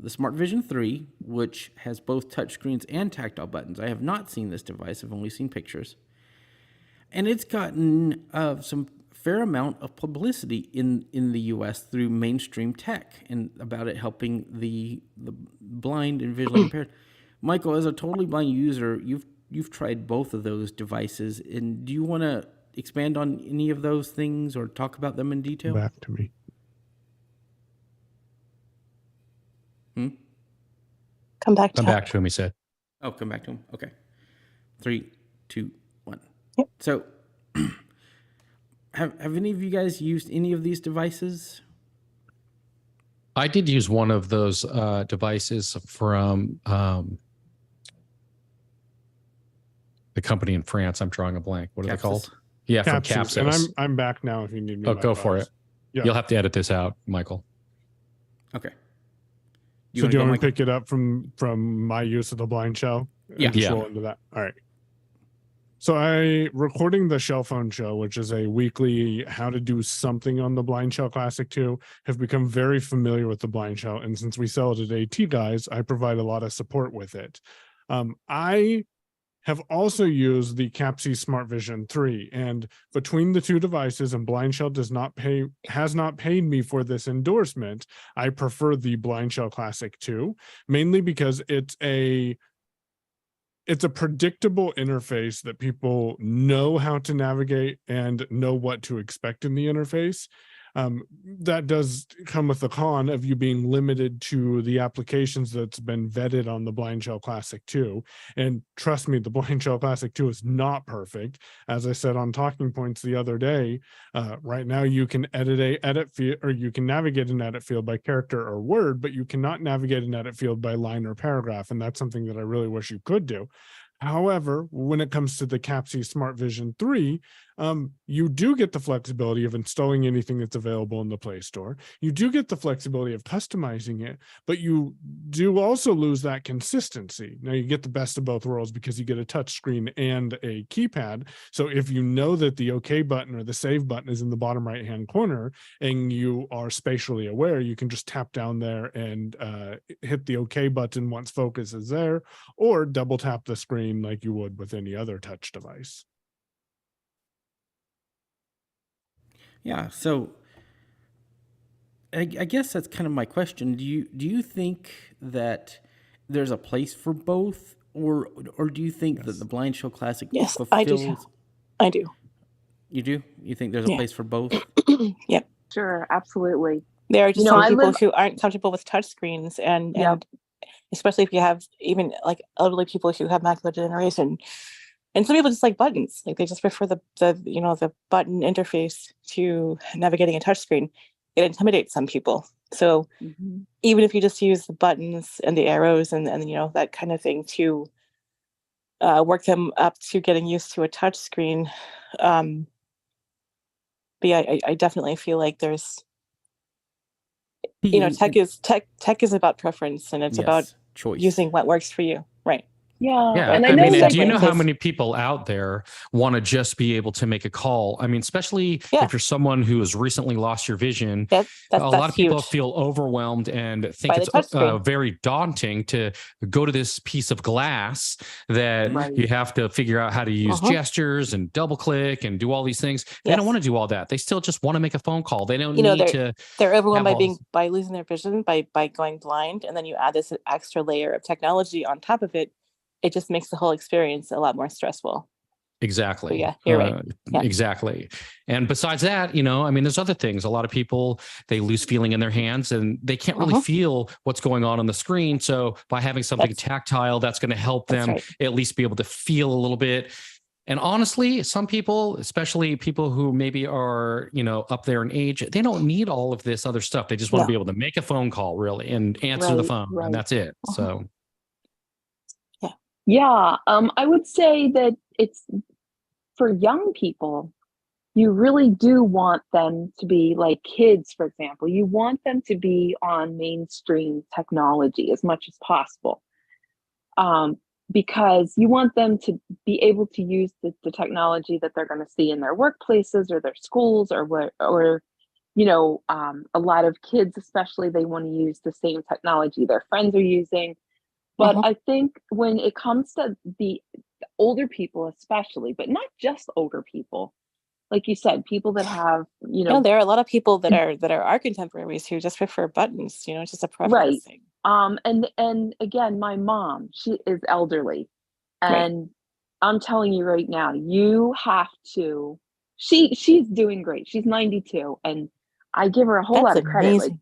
Smart Vision 3, which has both touchscreens and tactile buttons. I have not seen this device. I've only seen pictures. And it's gotten some fair amount of publicity in the U.S. through mainstream tech, and about it helping the blind and visually impaired. Michael, as a totally blind user, you've tried both of those devices, and do you want to expand on any of those things or talk about them in detail? Back to me. Come back to him, he said. Oh, come back to him. Okay. 3, 2, 1. Yep. So, have any of you guys used any of these devices? I did use one of those devices from the company in France. I'm drawing a blank. What are they called? Yeah, from Capsus. And I'm back now if you need me. Oh, go for it. Yeah. You'll have to edit this out, Michael. Okay. So do you want me to pick it up from my use of the Blind Shell? Yeah. Roll into that. All right. So recording the Shell Phone Show, which is a weekly how to do something on the Blind Shell Classic 2, have become very familiar with the Blind Shell. And since we sell it at AT Guys, I provide a lot of support with it. I have also used the CAPC Smart Vision 3. And between the two devices, and Blind Shell has not paid me for this endorsement, I prefer the Blind Shell Classic 2, mainly because it's a predictable interface that people know how to navigate and know what to expect in the interface. That does come with the con of you being limited to the applications that's been vetted on the Blind Shell Classic 2. And trust me, the Blind Shell Classic 2 is not perfect. As I said on Talking Points the other day, right now you can edit field, or you can navigate an edit field by character or word, but you cannot navigate an edit field by line or paragraph. And that's something that I really wish you could do. However, when it comes to the CAPC Smart Vision 3, you do get the flexibility of installing anything that's available in the Play Store. You do get the flexibility of customizing it, but you do also lose that consistency. Now, you get the best of both worlds because you get a touch screen and a keypad. So if you know that the OK button or the save button is in the bottom right-hand corner and you are spatially aware, you can just tap down there and hit the OK button once focus is there, or double tap the screen like you would with any other touch device. Yeah, so I guess that's kind of my question. Do you think that there's a place for both, or do you think that the Blind Shell Classic fulfills? I do. You do? You think there's a place for both? Yep. Sure, absolutely. There are just some people who aren't comfortable with touchscreens, and especially if you have even like elderly people who have macular degeneration. And some people just like buttons. Like they just prefer the button interface to navigating a touchscreen. It intimidates some people. So even if you just use the buttons and the arrows and that kind of thing to work them up to getting used to a touchscreen. But yeah, I definitely feel like there's tech is about preference, and it's about choice, using what works for you. Right. Yeah. And I mean, do you know how many people out there want to just be able to make a call? I mean, especially if you're someone who has recently lost your vision, a lot of people feel overwhelmed and think it's very daunting to go to this piece of glass that you have to figure out how to use gestures and double click and do all these things. They don't want to do all that. They still just want to make a phone call. They don't need to. They're overwhelmed by losing their vision, by going blind, and then you add this extra layer of technology on top of it. It just makes the whole experience a lot more stressful. Exactly. So yeah, you're right. Exactly. And besides that, I mean, there's other things. A lot of people, they lose feeling in their hands and they can't really feel what's going on the screen. So by having something tactile, that's going to help them at least be able to feel a little bit. And honestly, some people, especially people who maybe are, up there in age, they don't need all of this other stuff. They just want to be able to make a phone call really and answer the phone and that's it. So. Yeah, I would say that it's for young people, you really do want them to be like kids, for example. You want them to be on mainstream technology as much as possible, because you want them to be able to use the technology that they're going to see in their workplaces or their schools or a lot of kids, especially, they want to use the same technology their friends are using. But I think when it comes to the older people, especially, but not just older people, like you said, people that have, there are a lot of people that are our contemporaries who just prefer buttons. It's just a preference thing. And again, my mom, she is elderly, and I'm telling you right now, you have to. She's doing great. She's 92, and I give her a whole lot of credit. Amazing. Like,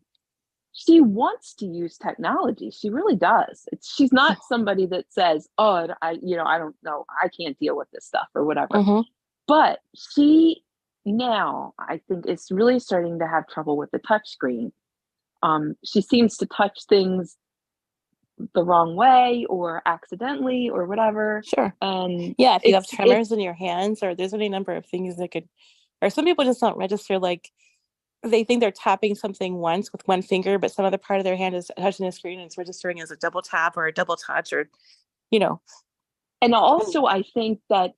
she wants to use technology. She really does. She's not somebody that says, "Oh, I don't know. I can't deal with this stuff," or whatever. But she now, I think, is really starting to have trouble with the touchscreen. She seems to touch things the wrong way or accidentally or whatever. Sure. And if you have tremors in your hands, or there's any number of things that could, or some people just don't register, like they think they're tapping something once with one finger, but some other part of their hand is touching the screen and it's registering as a double tap or a double touch, or, And also, I think that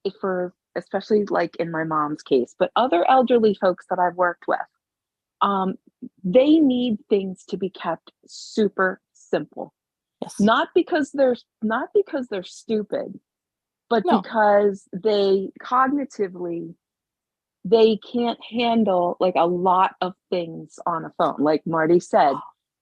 especially like in my mom's case, but other elderly folks that I've worked with, they need things to be kept super simple. Yes. Not because they're stupid, but No. because they cognitively, they can't handle like a lot of things on a phone. Like Marty said,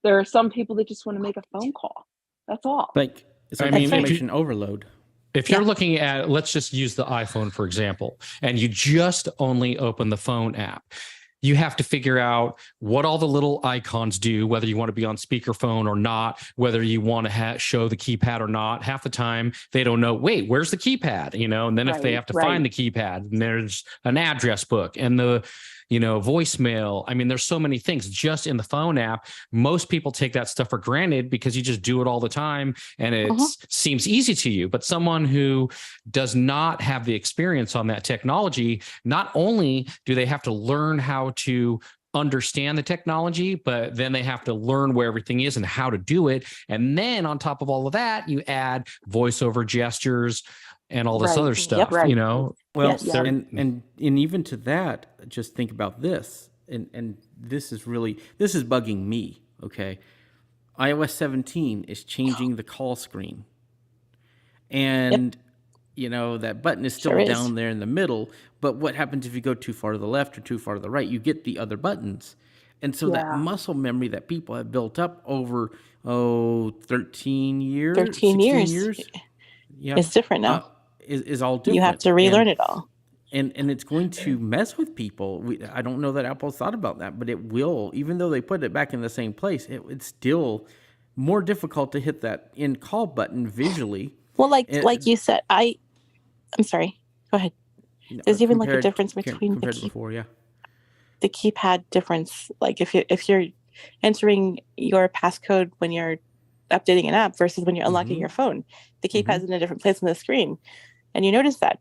there are some people that just want to make a phone call. That's all. Like it's like information overload. If you're looking at, let's just use the iPhone, for example, and you just only open the phone app, you have to figure out what all the little icons do, whether you want to be on speakerphone or not, whether you want to show the keypad or not. Half the time they don't know, wait, where's the keypad? And then if they have to find the keypad, and there's an address book and the voicemail. I mean, there's so many things just in the phone app. Most people take that stuff for granted because you just do it all the time and it seems easy to you. But someone who does not have the experience on that technology, not only do they have to learn how to understand the technology, but then they have to learn where everything is and how to do it. And then on top of all of that, you add voiceover gestures and all this other stuff, Well, and even to that, just think about this, and this is bugging me. Okay, iOS 17 is changing the call screen, and that button is still down there in the middle. But what happens if you go too far to the left or too far to the right? You get the other buttons, and so that muscle memory that people have built up over 13 years, 13 years, it's different now. Is all different. You have to relearn it all. And it's going to mess with people. I don't know that Apple's thought about that, but it will. Even though they put it back in the same place, it's still more difficult to hit that end call button visually. Well, like you said, I'm sorry. Go ahead. There's even like a difference between the keypad difference. Like if you're entering your passcode when you're updating an app versus when you're unlocking your phone, the keypad's in a different place on the screen. And you notice that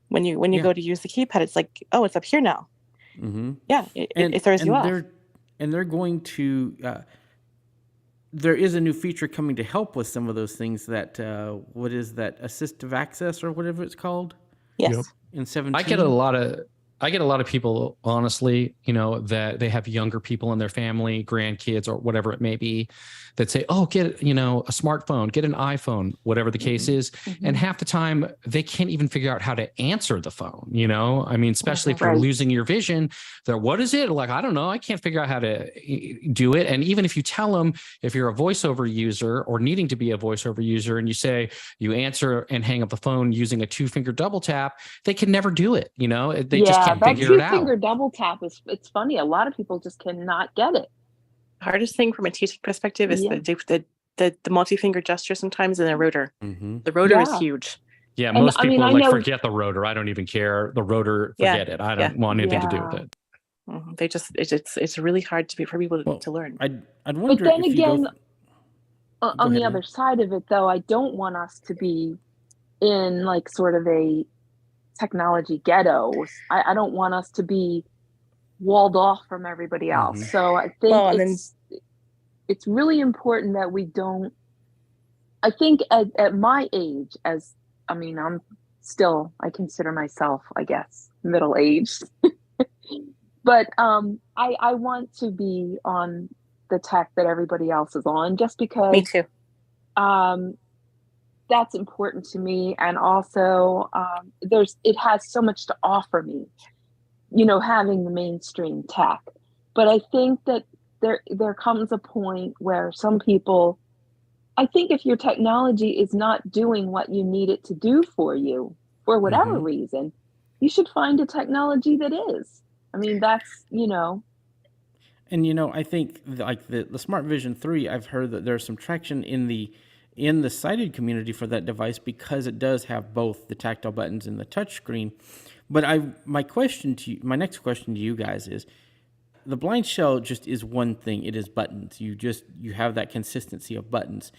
when you go to use the keypad, it's like, oh, it's up here now. Yeah, it throws you off. They're going to. There is a new feature coming to help with some of those things. That what is that? Assistive access or whatever it's called. Yes. Yep. In 17. I get a lot of people, honestly, that they have younger people in their family, grandkids, or whatever it may be, that say, oh, get, a smartphone, get an iPhone, whatever the case is. And half the time they can't even figure out how to answer the phone, I mean, especially if you're losing your vision, they're, what is it? Like, I don't know. I can't figure out how to do it. And even if you tell them, if you're a voiceover user or needing to be a voiceover user, and you say you answer and hang up the phone using a 2-finger double tap, they can never do it. They just can't figure it out. That 2-finger double tap it's funny. A lot of people just cannot get it. The hardest thing from a teaching perspective is the multi-finger gesture sometimes in a rotor. The rotor is huge. Yeah, most people forget the rotor. I don't even care. The rotor, forget it. I don't want anything to do with it. They just it's really hard for people to learn. I'd wonder. But then again, on the other side of it, though, I don't want us to be in like sort of a technology ghetto. I don't want us to be walled off from everybody else. So I think it's really important that we don't. I think at my age, I consider myself, I guess, middle-aged. But I want to be on the tech that everybody else is on, just because. Me too. That's important to me, and also it has so much to offer me, having the mainstream tech. But I think that there comes a point where some people, I think if your technology is not doing what you need it to do for you, for whatever reason, you should find a technology that is. I mean, that's, And, I think like the Smart Vision 3, I've heard that there's some traction in the sighted community for that device because it does have both the tactile buttons and the touch screen. But my next question to you guys is, the blind shell just is one thing. It is buttons. You have that consistency of buttons.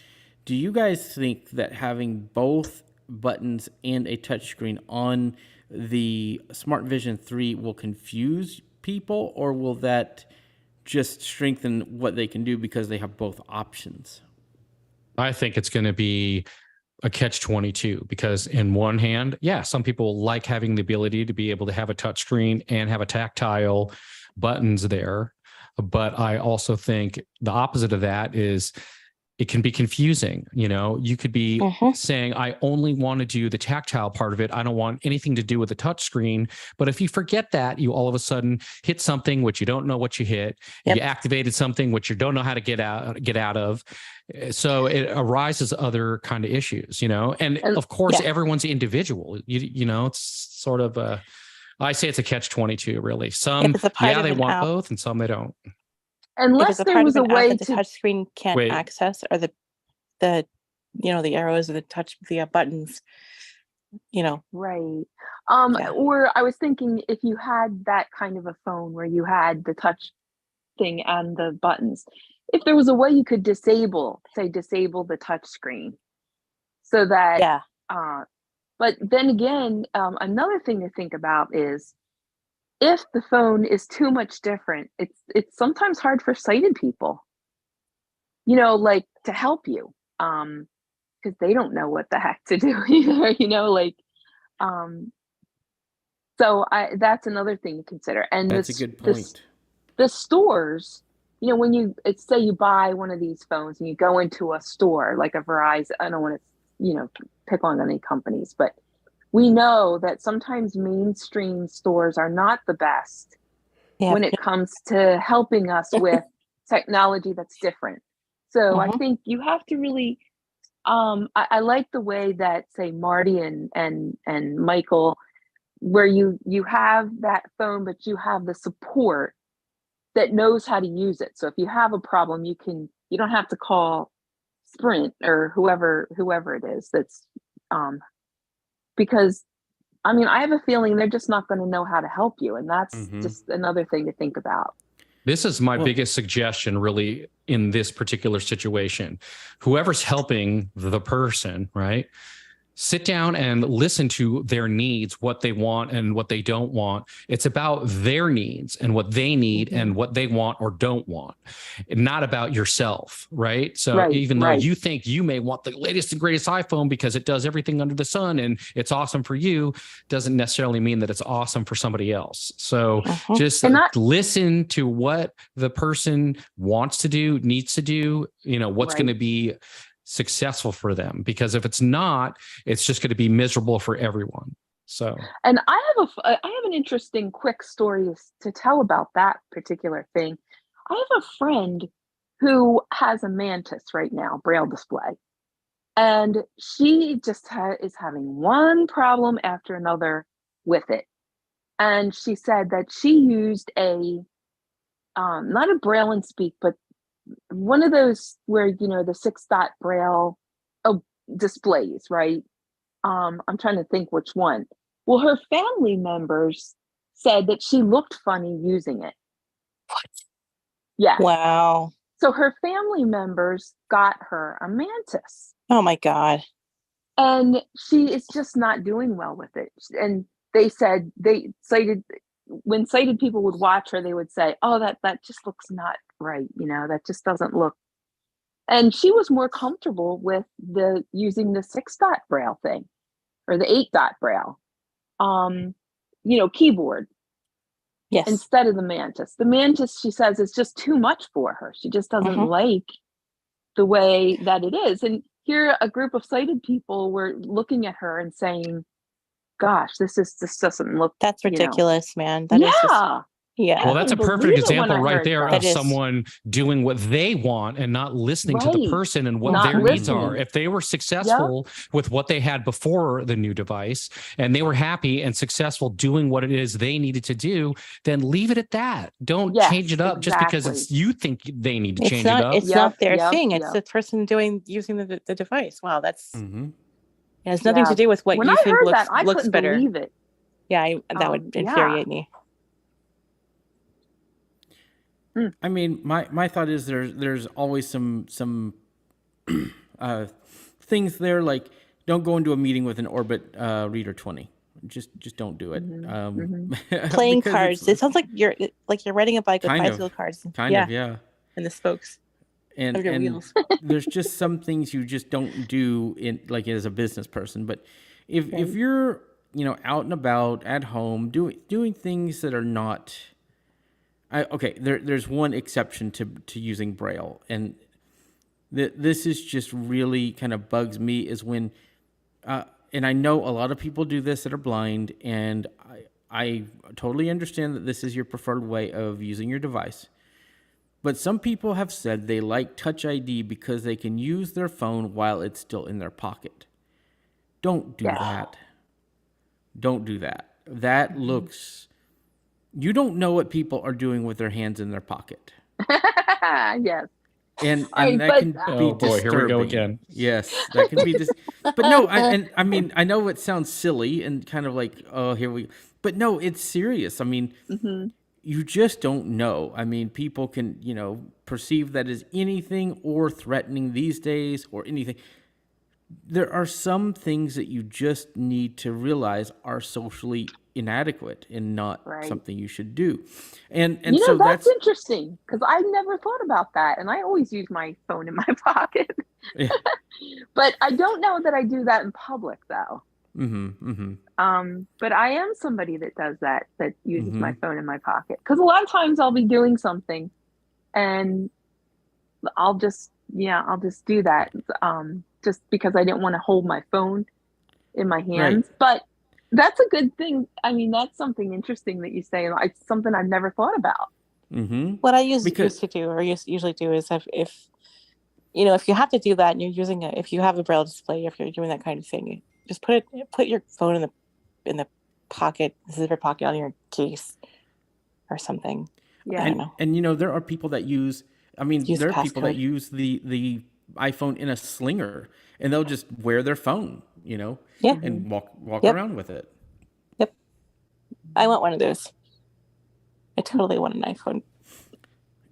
Do you guys think that having both buttons and a touchscreen on the Smart Vision 3 will confuse people, or will that just strengthen what they can do because they have both options? I think it's going to be a catch-22 because in one hand, some people like having the ability to be able to have a touchscreen and have a tactile buttons there. But I also think the opposite of that is it can be confusing. You could be saying, I only want to do the tactile part of it. I don't want anything to do with the touch screen. But if you forget that, you all of a sudden hit something which you don't know what you hit. Yep. You activated something which you don't know how to get out of. So it arises other kind of issues, and of course, everyone's individual. It's sort of I say it's a catch-22, really. Some, they want both, and some they don't. Unless there was a way that the touch screen can't access, or the arrows or the buttons, Right. Or I was thinking, if you had that kind of a phone where you had the touch thing and the buttons, if there was a way you could disable the touch screen, so that but then again, another thing to think about is, if the phone is too much different, it's sometimes hard for sighted people, like, to help you, because they don't know what the heck to do either, so that's another thing to consider. And that's a good point. The stores, when you say you buy one of these phones and you go into a store like a Verizon, I don't want to, pick on any companies, but we know that sometimes mainstream stores are not the best when it comes to helping us with technology that's different. So I think you have to really, I like the way that, say, Marty and Michael, where you have that phone, but you have the support that knows how to use it. So if you have a problem, you don't have to call Sprint or whoever it is that's, because I have a feeling they're just not going to know how to help you. And that's just another thing to think about. This is my biggest suggestion, really, in this particular situation. Whoever's helping the person, right? Sit down and listen to their needs, what they want and what they don't want. It's about their needs and what they need and what they want or don't want, not about yourself, right? So even though you think you may want the latest and greatest iPhone because it does everything under the sun and it's awesome for you, doesn't necessarily mean that it's awesome for somebody else. So just listen to what the person wants to do, needs to do, what's going to be successful for them, because if it's not, it's just going to be miserable for everyone. So, and I have an interesting quick story to tell about that particular thing. I have a friend who has a Mantis right now, Braille display, and she just is having one problem after another with it. And she said that she used a not a Braille and Speak, but one of those where, the 6-dot Braille displays, right? I'm trying to think which one. Well, her family members said that she looked funny using it. What? Yeah. Wow. So her family members got her a Mantis. Oh my God. And she is just not doing well with it. And they said when sighted people would watch her, they would say, oh, that just looks not right. That just doesn't look. And she was more comfortable with using the 6-dot Braille thing, or the 8-dot Braille, keyboard. Yes. Instead of the Mantis. The Mantis, she says, is just too much for her. She just doesn't like the way that it is. And here a group of sighted people were looking at her and saying, gosh, this doesn't look. That's ridiculous, man. That is just, yeah. Well, that's a perfect example right there of someone doing what they want and not listening to the person and what their needs are. If they were successful with what they had before the new device and they were happy and successful doing what it is they needed to do, then leave it at that. Don't change it up just because you think they need to change it up. It's not their thing. It's the person using the device. Wow, that's it has nothing to do with what you think looks better. Believe it. Yeah, that would infuriate me. I mean, my thought is there's always some things there, like don't go into a meeting with an Orbit Reader 20. Just don't do it. Playing cards. It sounds like you're riding a bike with bicycle cards. Kind of, yeah. And the spokes. And wheels. There's just some things you just don't do as a business person. But if you're out and about at home doing things that are not. There's one exception to using Braille, and This is just really kind of bugs me is when, and I know a lot of people do this that are blind, and I totally understand that this is your preferred way of using your device. But some people have said they like Touch ID because they can use their phone while it's still in their pocket. Don't do that. Don't do that. That looks... You don't know what people are doing with their hands in their pocket. Yes. And that can be oh boy, disturbing. here we go again. Yes, that can be but no, I mean, I know it sounds silly and kind of like, oh, here we... But no, it's serious. I mean... You just don't know. I mean, people can, perceive that as anything or threatening these days or anything. There are some things that you just need to realize are socially inadequate and not something you should do. And so that's interesting because I never thought about that. And I always use my phone in my pocket. Yeah. But I don't know that I do that in public, though. But I am somebody that does that uses my phone in my pocket because a lot of times I'll be doing something and I'll just do that just because I didn't want to hold my phone in my hands. But that's a good thing. I mean, that's something interesting that you say. It's something I've never thought about. What I used to do or usually do is if you have to do that and you're using it, if you have a braille display, if you're doing that kind of thing, just put your phone in the pocket, zipper pocket on your case or something. Yeah. I don't know. And there are people that use there are people that use the iPhone in a slinger and they'll just wear their phone, and walk around with it. Yep. I want one of those. I totally want an iPhone.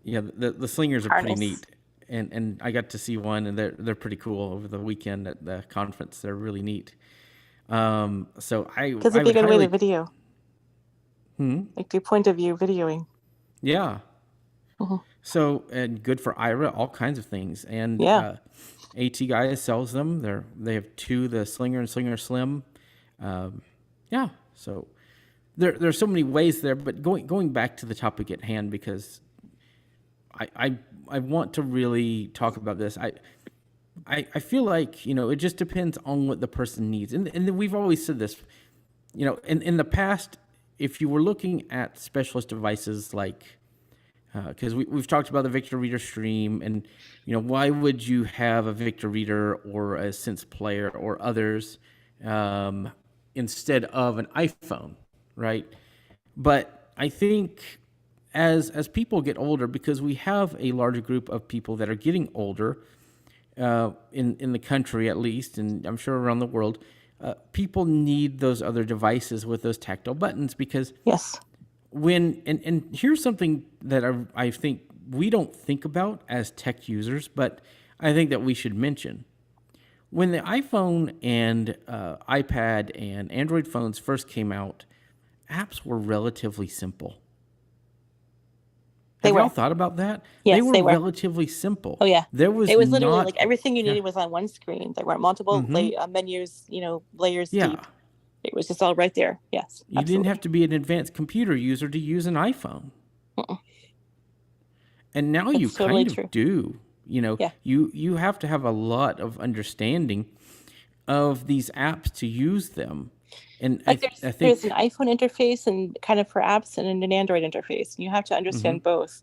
Yeah, the slingers are pretty neat. And I got to see one and they're pretty cool over the weekend at the conference. They're really neat. So because it'd be a good way to video. Like do point of view videoing. Yeah. So and good for Ira, all kinds of things. And AT Guy sells them. They have two, the Slinger and Slinger Slim. So there's so many ways there. But going back to the topic at hand, because I want to really talk about this. I feel like, it just depends on what the person needs. And we've always said this, in the past, if you were looking at specialist devices like, because we've talked about the Victor Reader Stream and, why would you have a Victor Reader or a Sense Player or others instead of an iPhone, right? But I think as people get older, because we have a larger group of people that are getting older, in the country at least, and I'm sure around the world, people need those other devices with those tactile buttons because and here's something that I think we don't think about as tech users, but I think that we should mention. When the iPhone and iPad and Android phones first came out, apps were relatively simple. Have y'all thought about that? Yes, they were relatively simple. Oh yeah, it was literally like everything you needed was on one screen. There weren't multiple menus, layers deep. It was just all right there. Yes, you didn't have to be an advanced computer user to use an iPhone. And now you kind of do. You have to have a lot of understanding of these apps to use them. And I think there's an iPhone interface and kind of for apps and an Android interface. You have to understand both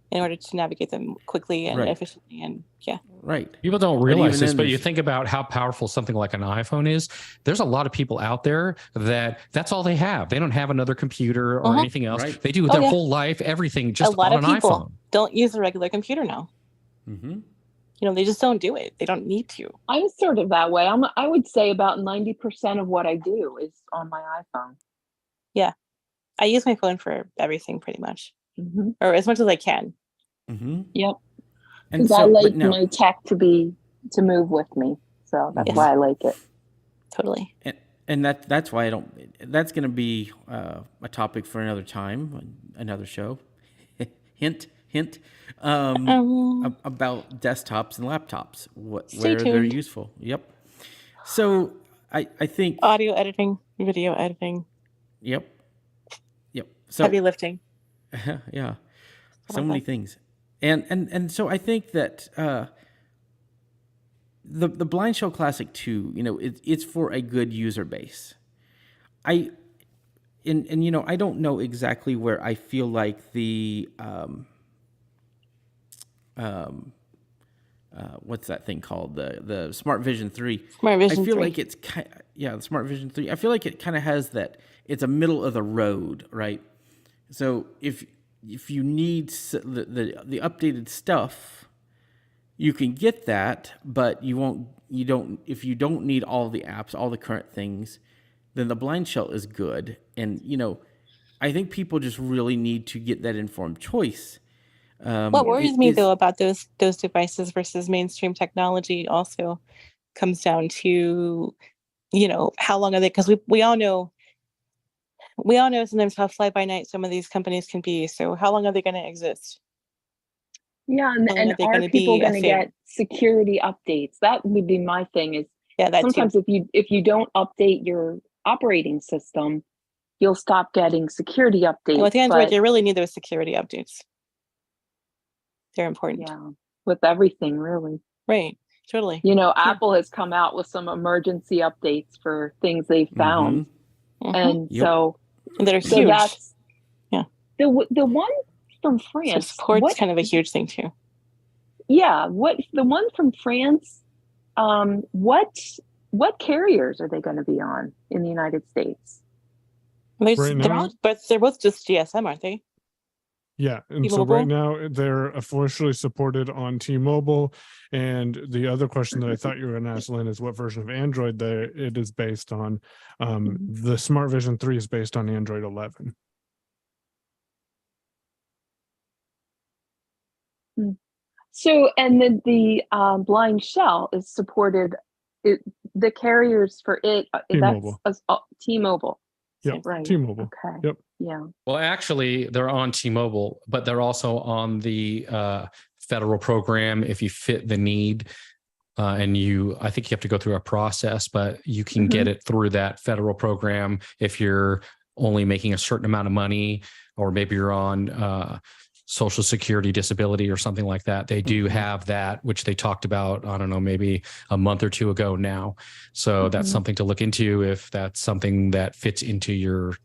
in order to navigate them quickly and efficiently. And people don't realize this, but you think about how powerful something like an iPhone is. There's a lot of people out there that's all they have. They don't have another computer or anything else. They do their whole life, everything just on an iPhone. A lot of people don't use a regular computer now. They just don't do it. They don't need to. I'm sort of that way. I would say about 90% of what I do is on my iPhone. Yeah. I use my phone for everything pretty much. Or as much as I can. Yep. Because I like my tech to move with me. So that's why I like it. Totally. And that's why that's going to be a topic for another time, another show. Hint. About desktops and laptops, where they're useful. Yep. So I think audio editing, video editing. Yep. So heavy lifting. Yeah. So many things. And so I think that the Blind Shell Classic 2, it's for a good user base. I don't know exactly where I feel like the what's that thing called, the Smart Vision 3. Smart Vision I feel 3. like it's the Smart Vision 3. I feel like it kind of has that. It's a middle of the road, right? So if you need the updated stuff, you can get that, but if you don't need all the apps, all the current things, then the Blind Shell is good. And I think people just really need to get that informed choice. What worries me though about those devices versus mainstream technology also comes down to, how long are they? Because we all know sometimes how fly by night some of these companies can be. So how long are they going to exist? Yeah, and are people going to get security updates? That would be my thing. Is sometimes if you don't update your operating system, you'll stop getting security updates. With Android, you really need those security updates. They're important. Yeah, with everything, really. Right, totally. Apple has come out with some emergency updates for things they've found. Mm-hmm. And and they're huge. That's the one from France. So support's kind of a huge thing too. Yeah, the one from France? What carriers are they going to be on in the United States? They're both just GSM, aren't they? Yeah, and T-Mobile? So right now they're officially supported on T-Mobile. And the other question that I thought you were going to ask, Lynn, is what version of Android it is based on. The Smart Vision 3 is based on Android 11. So, and then the Blind Shell is supported. The carriers for it, T-Mobile. That's T-Mobile. Yep, right. T-Mobile. Okay. Yep. Yeah. Well, actually, they're on T-Mobile, but they're also on the federal program if you fit the need. And I think you have to go through a process, but you can get it through that federal program if you're only making a certain amount of money, or maybe you're on Social Security disability or something like that. They do have that, which they talked about, I don't know, maybe a month or two ago now. So that's something to look into if that's something that fits into your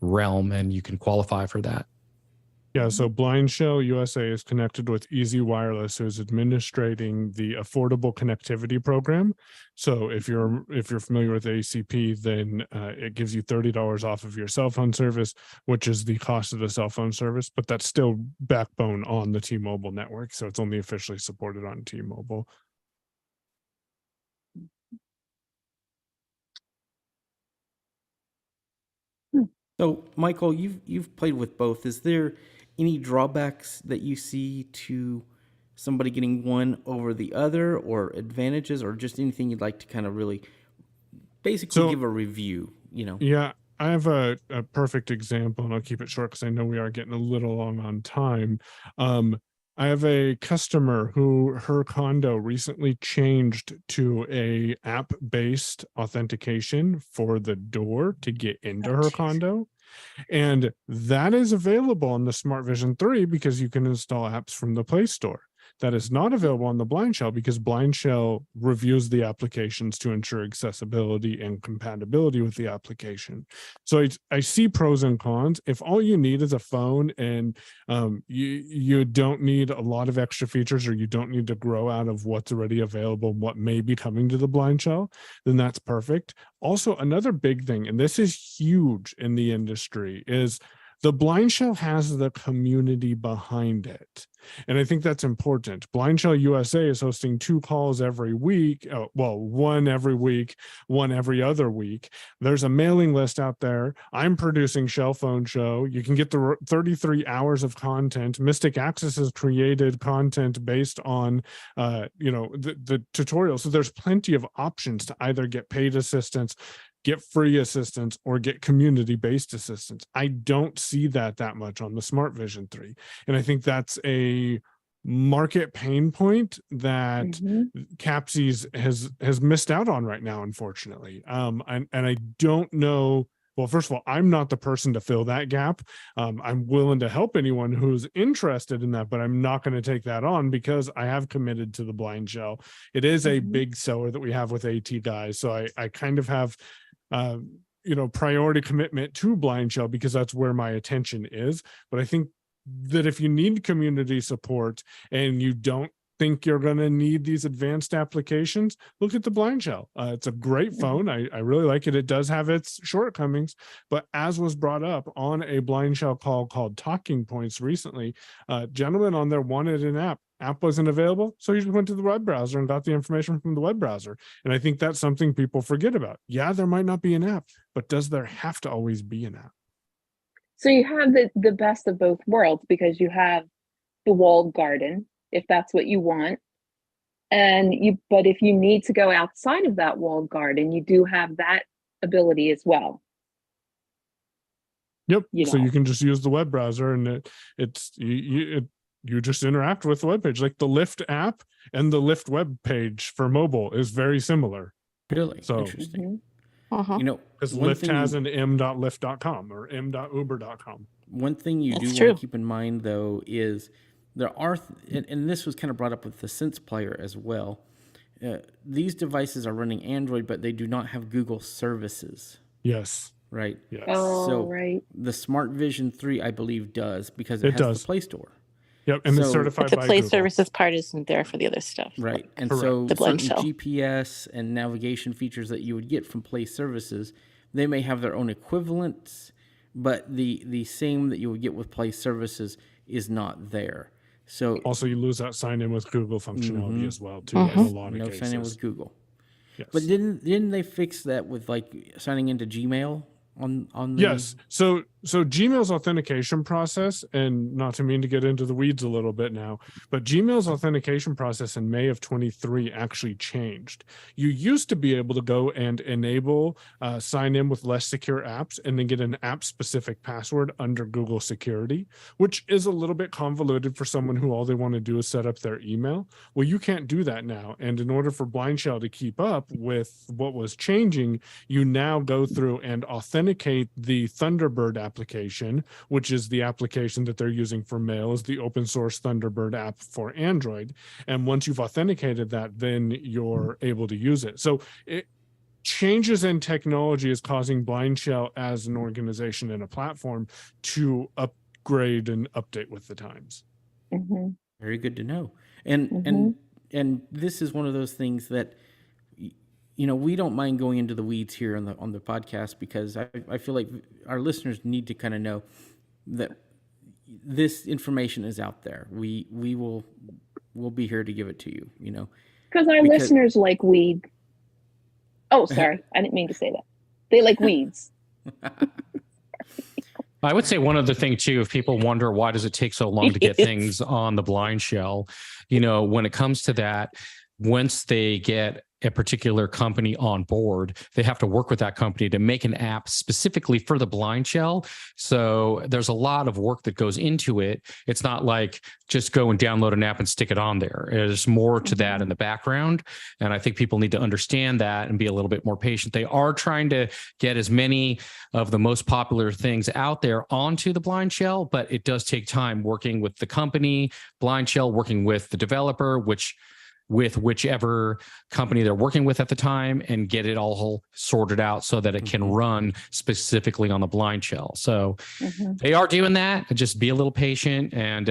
realm and you can qualify for that. Yeah, so Blind Shell USA is connected with Easy Wireless, who is administrating the Affordable Connectivity Program. So if you're familiar with ACP, then it gives you $30 off of your cell phone service, which is the cost of the cell phone service, but that's still backbone on the T-Mobile network. So it's only officially supported on T-Mobile. So, Michael, you've played with both. Is there any drawbacks that you see to somebody getting one over the other, or advantages, or just anything you'd like to kind of really basically give a review? Yeah, I have a perfect example, and I'll keep it short because I know we are getting a little long on time. I have a customer who her condo recently changed to a app-based authentication for the door to get into her condo. And that is available on the Smart Vision 3 because you can install apps from the Play Store. That is not available on the Blind Shell because Blind Shell reviews the applications to ensure accessibility and compatibility with the application. So I see pros and cons. If all you need is a phone and you don't need a lot of extra features, or you don't need to grow out of what's already available, what may be coming to the Blind Shell, then that's perfect. Also, another big thing, and this is huge in the industry, is the Blind Shell has the community behind it. And I think that's important. Blind Shell USA is hosting 2 calls every week. One every week, one every other week. There's a mailing list out there. I'm producing Shell Phone Show. You can get the 33 hours of content. Mystic Access has created content based on, the tutorials. So there's plenty of options to either get paid assistance, get free assistance, or get community-based assistance. I don't see that much on the Smart Vision 3. And I think that's a market pain point that Capsies has missed out on right now, unfortunately. And I don't know well, first of all, I'm not the person to fill that gap. I'm willing to help anyone who's interested in that, but I'm not going to take that on because I have committed to the blind shell. It is a big seller that we have with AT guys. So I kind of have, priority commitment to blind shell because that's where my attention is. But I think that if you need community support and you don't think you're going to need these advanced applications, look at the blind shell. It's a great phone. I really like it. It does have its shortcomings, but as was brought up on a blind shell call called Talking Points recently, gentlemen on there wanted an app. App wasn't available, so you just went to the web browser and got the information from the web browser. And I think that's something people forget about. Yeah, there might not be an app, but does there have to always be an app? So you have the best of both worlds, because you have the walled garden, if that's what you want. But if you need to go outside of that walled garden, you do have that ability as well. Yep. So you can just use the web browser, and you just interact with the web page. Like the Lyft app and the Lyft web page for mobile is very similar. Really? So Interesting. Because Lyft has an m.lyft.com or m.uber.com. One thing you do want to keep in mind, though, is there are, and this was kind of brought up with the Sense Player as well. These devices are running Android, but they do not have Google services. Yes. Right? Yes. Right. The Smart Vision 3, I believe, does, because it has the Play Store. Yep, and it's certified by Google. But the Play services part isn't there for the other stuff. Right, and Correct. so The blind certain shell. GPS and navigation features that you would get from Play services, they may have their own equivalents, but the same that you would get with Play services is not there. So also, you lose that sign-in with Google functionality as well, too, in a lot of cases. No sign-in with Google. Yes. But didn't they fix that with like signing into Gmail on the... Yes. So Gmail's authentication process, and not to mean to get into the weeds a little bit now, but Gmail's authentication process in May of 23 actually changed. You used to be able to go and enable sign in with less secure apps and then get an app specific password under Google security, which is a little bit convoluted for someone who all they want to do is set up their email. Well, you can't do that now. And in order for Blind Shell to keep up with what was changing, you now go through and authenticate the Thunderbird application, which is the application that they're using for mail, is the open source Thunderbird app for Android. And once you've authenticated that, then you're able to use it. So changes in technology is causing Blind Shell as an organization and a platform to upgrade and update with the times. Very good to know. And this is one of those things that, we don't mind going into the weeds here on the podcast, because I feel like our listeners need to kind of know that this information is out there. We'll be here to give it to you, Because our listeners like weed. Oh, sorry. I didn't mean to say that. They like weeds. I would say one other thing too, if people wonder why does it take so long to get things on the Blind Shell, when it comes to that, once they get a particular company on board, they have to work with that company to make an app specifically for the Blind Shell. So there's a lot of work that goes into it. It's not like just go and download an app and stick it on there. There's more to that in the background. And I think people need to understand that and be a little bit more patient. They are trying to get as many of the most popular things out there onto the Blind Shell, but it does take time working with the company, Blind Shell, working with the developer, with whichever company they're working with at the time, and get it all sorted out so that it can run specifically on the Blind Shell. So they are doing that. Just be a little patient and,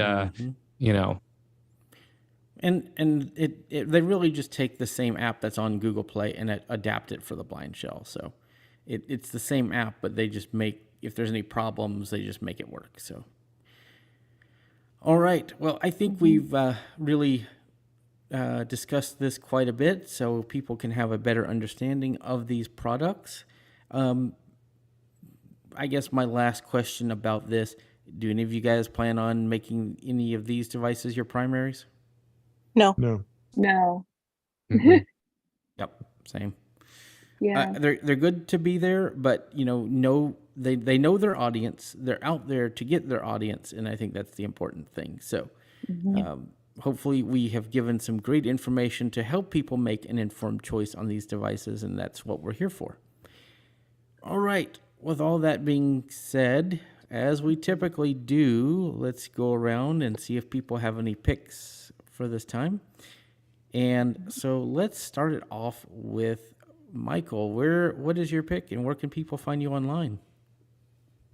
And they really just take the same app that's on Google Play and adapt it for the Blind Shell. So it's the same app, but they just if there's any problems, they just make it work. So, all right. Well, I think we've really discussed this quite a bit, so people can have a better understanding of these products. I guess my last question about this: do any of you guys plan on making any of these devices your primaries? No. Yep, same. Yeah, they're good to be there, but they know their audience. They're out there to get their audience, and I think that's the important thing. So. Hopefully we have given some great information to help people make an informed choice on these devices, and that's what we're here for. All right. with all that being said, as we typically do, let's go around and see if people have any picks for this time. And so let's start it off with Michael. What is your pick, and where can people find you online?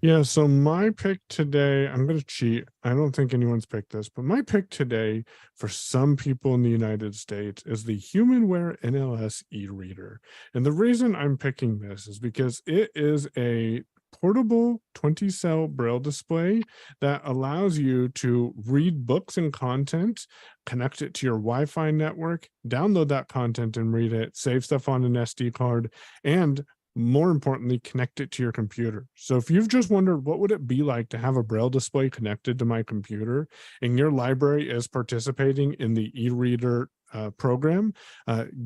Yeah, so my pick today, I'm going to cheat. I don't think anyone's picked this, but my pick today for some people in the United States is the HumanWare NLS e-reader. And the reason I'm picking this is because it is a portable 20-cell braille display that allows you to read books and content, connect it to your Wi-Fi network, download that content and read it, save stuff on an SD card, and more importantly, connect it to your computer. So if you've just wondered what would it be like to have a braille display connected to my computer, and your library is participating in the e-reader program,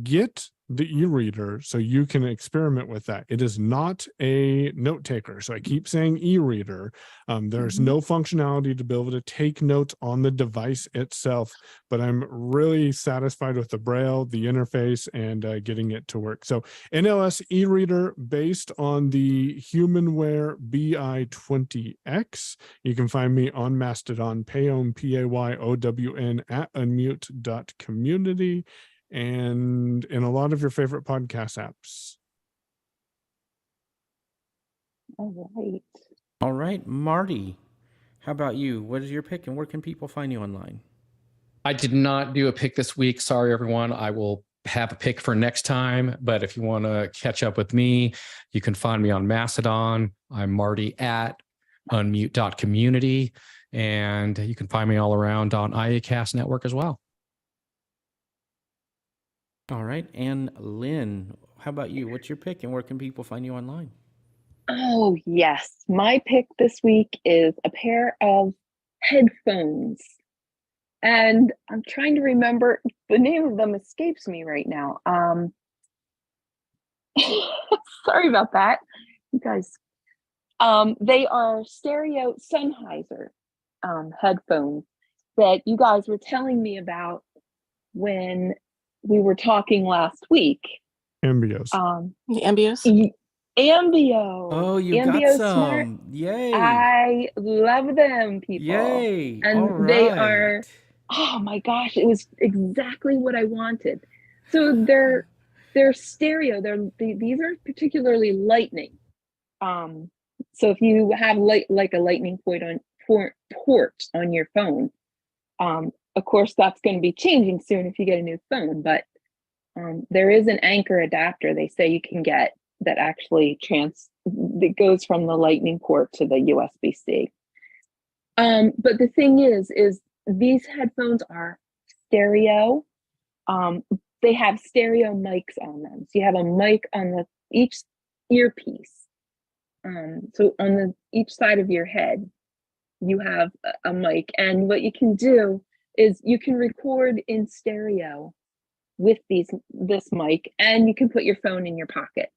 get the e-reader so you can experiment with that. It is not a note taker. So I keep saying e-reader. There's no functionality to be able to take notes on the device itself, but I'm really satisfied with the braille, the interface, and getting it to work. So NLS e-reader based on the HumanWare BI20X. You can find me on Mastodon, Payon, Payown at unmute.community, and in a lot of your favorite podcast apps. All right, Marty, how about you? What is your pick, and where can people find you online? I did not do a pick this week. Sorry, everyone. I will have a pick for next time. But if you want to catch up with me, you can find me on Mastodon. I'm Marty at unmute.community. And you can find me all around on iACast network as well. All right. And Lynn, how about you? What's your pick, and where can people find you online? Oh, yes. My pick this week is a pair of headphones. And I'm trying to remember, the name of them escapes me right now. Sorry about that, you guys. They are stereo Sennheiser headphones that you guys were telling me about when we were talking last week. Ambios. The Ambios? Ambio. Oh, you Ambio got some. Smart. Yay. I love them, people. Yay. And all right. They are, oh my gosh, it was exactly what I wanted. So they're stereo. These are particularly lightning. So if you have like a lightning port on your phone, of course that's going to be changing soon if you get a new phone, but there is an Anchor adapter they say you can get that actually that goes from the lightning port to the USB-C. But the thing is these headphones are stereo. They have stereo mics on them. So you have a mic on each earpiece. So on each side of your head, you have a mic. And what you can do is you can record in stereo with this mic, and you can put your phone in your pocket.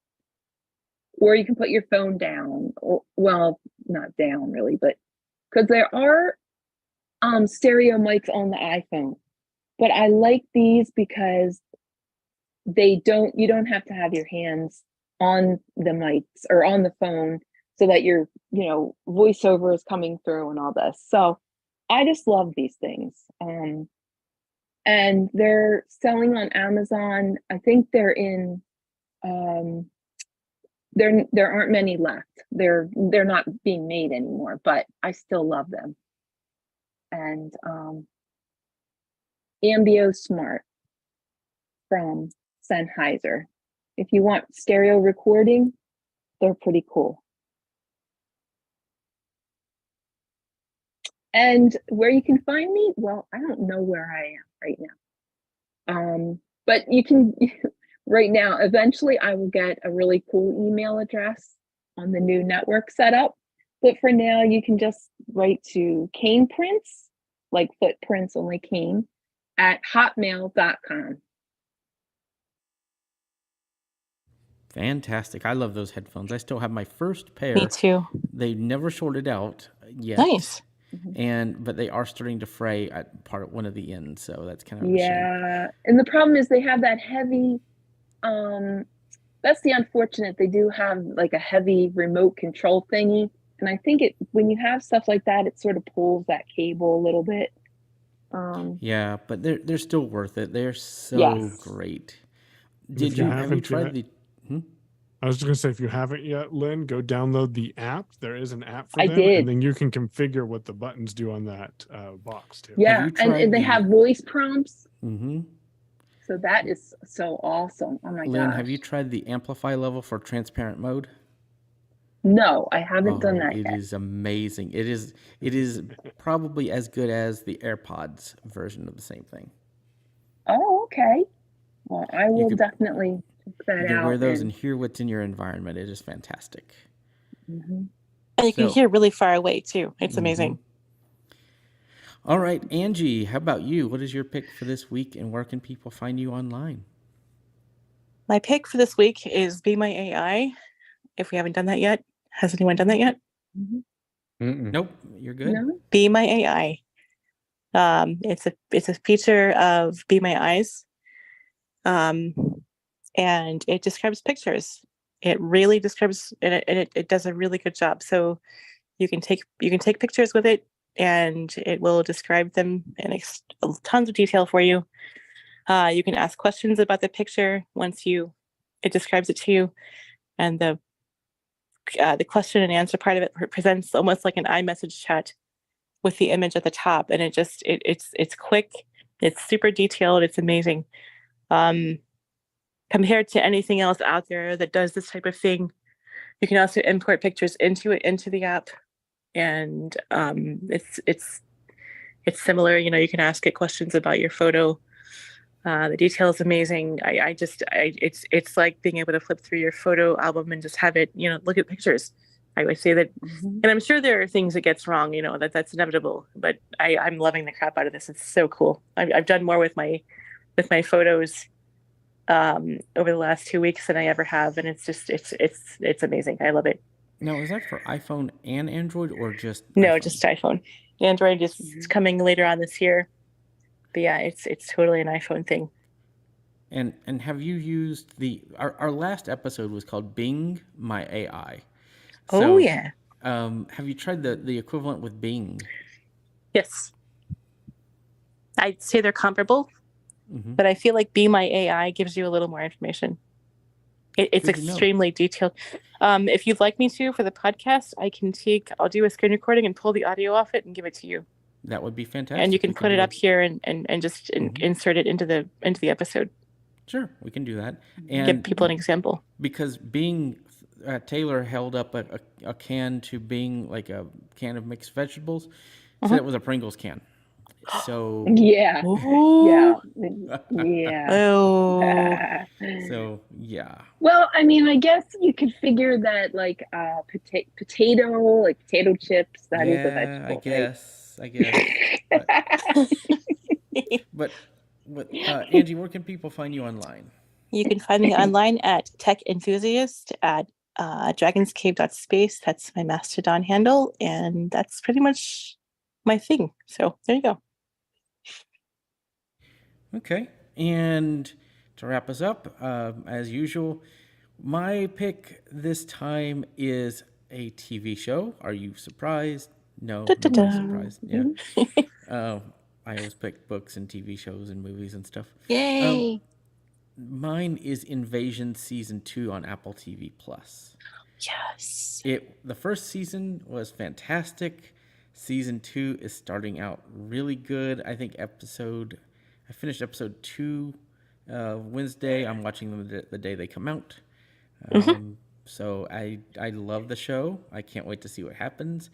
Or you can put your phone down, or, well, not down really, but because there are stereo mics on the iPhone. But I like these because you don't have to have your hands on the mics or on the phone so that your voiceover is coming through and all this. So I just love these things. And they're selling on Amazon. I think they're in there aren't many left. They're not being made anymore, but I still love them. And Ambio Smart from Sennheiser. If you want stereo recording, they're pretty cool. And where you can find me, well, I don't know where I am right now. But you can right now, eventually I will get a really cool email address on the new network setup. But for now, you can just write to Cane Prince, like footprints, only cane, at hotmail.com. Fantastic. I love those headphones. I still have my first pair. Me too. They never sorted out yet. Nice. But they are starting to fray at one of the ends, so that's kind of a shame. And the problem is they have that heavy That's the unfortunate. They do have like a heavy remote control thingy. And I think when you have stuff like that, it sort of pulls that cable a little bit. Yeah, but they're still worth it. They're so Yes. great. Have you tried the? I was just going to say, if you haven't yet, Lynn, go download the app. There is an app for I them, did. and then you can configure what the buttons do on that box too. Yeah, and they have voice prompts. Mm-hmm. So that is so awesome. Oh my Lynn, gosh. have you tried the amplify level for transparent mode? No, I haven't done that yet. It is amazing. It is probably as good as the AirPods version of the same thing. Oh, okay. Well, I will definitely check that out. You can wear those and hear what's in your environment. It is fantastic. Mm-hmm. And you can hear really far away too. It's amazing. All right, Angie, how about you? What is your pick for this week, and where can people find you online? My pick for this week is Be My AI. If we haven't done that yet, has anyone done that yet? Nope, you're good. No? Be My AI. It's a feature of Be My Eyes, and it describes pictures. It really describes, and it does a really good job. So you can take pictures with it, and it will describe them in tons of detail for you. You can ask questions about the picture once it describes it to you, and the question and answer part of it presents almost like an iMessage chat with the image at the top, and it's quick, it's super detailed, it's amazing. Compared to anything else out there that does this type of thing, you can also import pictures into the app, and it's similar. You can ask it questions about your photo. The detail is amazing. It's like being able to flip through your photo album and just have it, look at pictures. I would say that, and I'm sure there are things it gets wrong, that's inevitable, but I'm loving the crap out of this. It's so cool. I've done more with my photos over the last 2 weeks than I ever have, and it's amazing. I love it. Now, is that for iPhone and Android, or just no iPhone? Just iPhone. Android is coming later on this year, but yeah, it's totally an iPhone thing. And have you used our last episode was called Bing My AI. So, yeah. Have you tried the equivalent with Bing? Yes, I'd say they're comparable, but I feel like Be My AI gives you a little more information. It's extremely detailed. If you'd like me to for the podcast, I'll do a screen recording and pull the audio off it and give it to you. That would be fantastic. And you can put it up here and just insert it into the episode. Sure, we can do that. And give people an example. Because Bing, Taylor held up a can to Bing, like a can of mixed vegetables, said it was a Pringles can. So yeah. Oh. So yeah. Well, I mean, I guess you could figure that like potato chips. That is a vegetable. I guess. But Angie, where can people find you online? You can find me online at Tech Enthusiast at dragonscave.space. That's my Mastodon handle, and that's pretty much my thing. So there you go. Okay, and to wrap us up, as usual, my pick this time is a TV show. Are you surprised? No, nobody's surprised. Yeah. I always pick books and TV shows and movies and stuff. Yay! Mine is Invasion Season 2 on Apple TV+. Yes. The first season was fantastic. Season 2 is starting out really good. I finished episode 2 Wednesday. I'm watching them the day they come out. So I love the show. I can't wait to see what happens.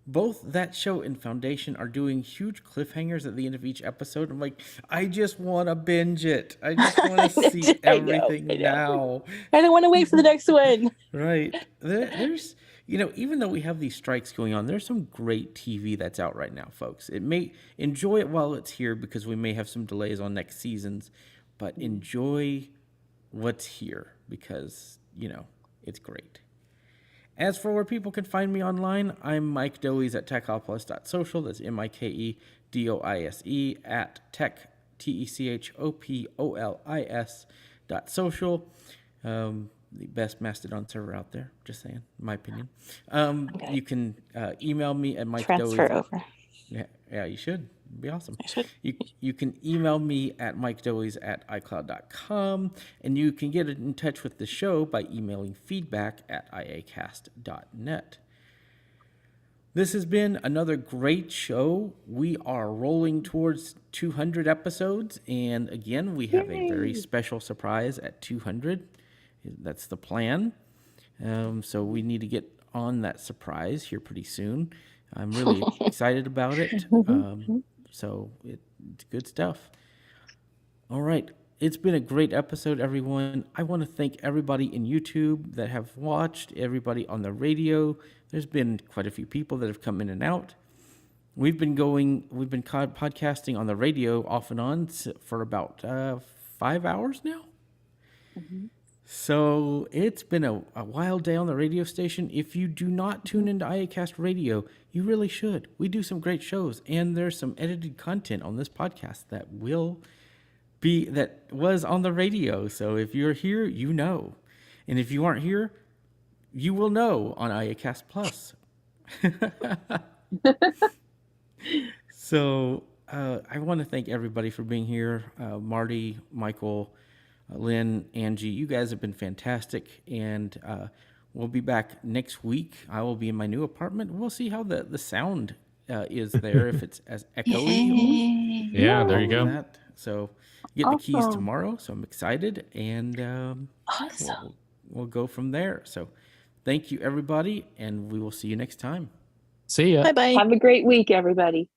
Both that show and Foundation are doing huge cliffhangers at the end of each episode. I'm like, I just want to binge it. I just want to see everything now. I don't want to wait for the next one. Right. There's, even though we have these strikes going on, there's some great TV that's out right now, folks. Enjoy it while it's here, because we may have some delays on next seasons, but enjoy what's here, because, it's great. As for where people can find me online, I'm Mike Doise at techopolis.social. That's MikeDoise at tech, TECHOPOLIS.social. the best Mastodon server out there. Just saying, in my opinion. You can email me at Mike Transfer Dowie. over. Yeah, you should. It'd be awesome. I should. You can email me at mikedowies@icloud.com, and you can get in touch with the show by emailing feedback@iacast.net. This has been another great show. We are rolling towards 200 episodes, and again, we have a very special surprise at 200. That's the plan. So we need to get on that surprise here pretty soon. I'm really excited about it. So it's good stuff. All right. It's been a great episode, everyone. I want to thank everybody in YouTube that have watched, everybody on the radio. There's been quite a few people that have come in and out. We've been podcasting on the radio off and on for about 5 hours now. Mm-hmm. So it's been a wild day on the radio station. If you do not tune into iACast Radio, you really should. We do some great shows, and there's some edited content on this podcast that was on the radio. So if you're here, you know. And if you aren't here, you will know on iACast Plus. So I want to thank everybody for being here. Marty, Michael, Lynn, Angie, you guys have been fantastic, and we'll be back next week. I will be in my new apartment. We'll see how the sound is there, if it's as echoey. Yeah, there you go. That. So get the keys tomorrow, so I'm excited, and Awesome. We'll go from there. So thank you, everybody, and we will see you next time. See ya. Bye-bye. Have a great week, everybody.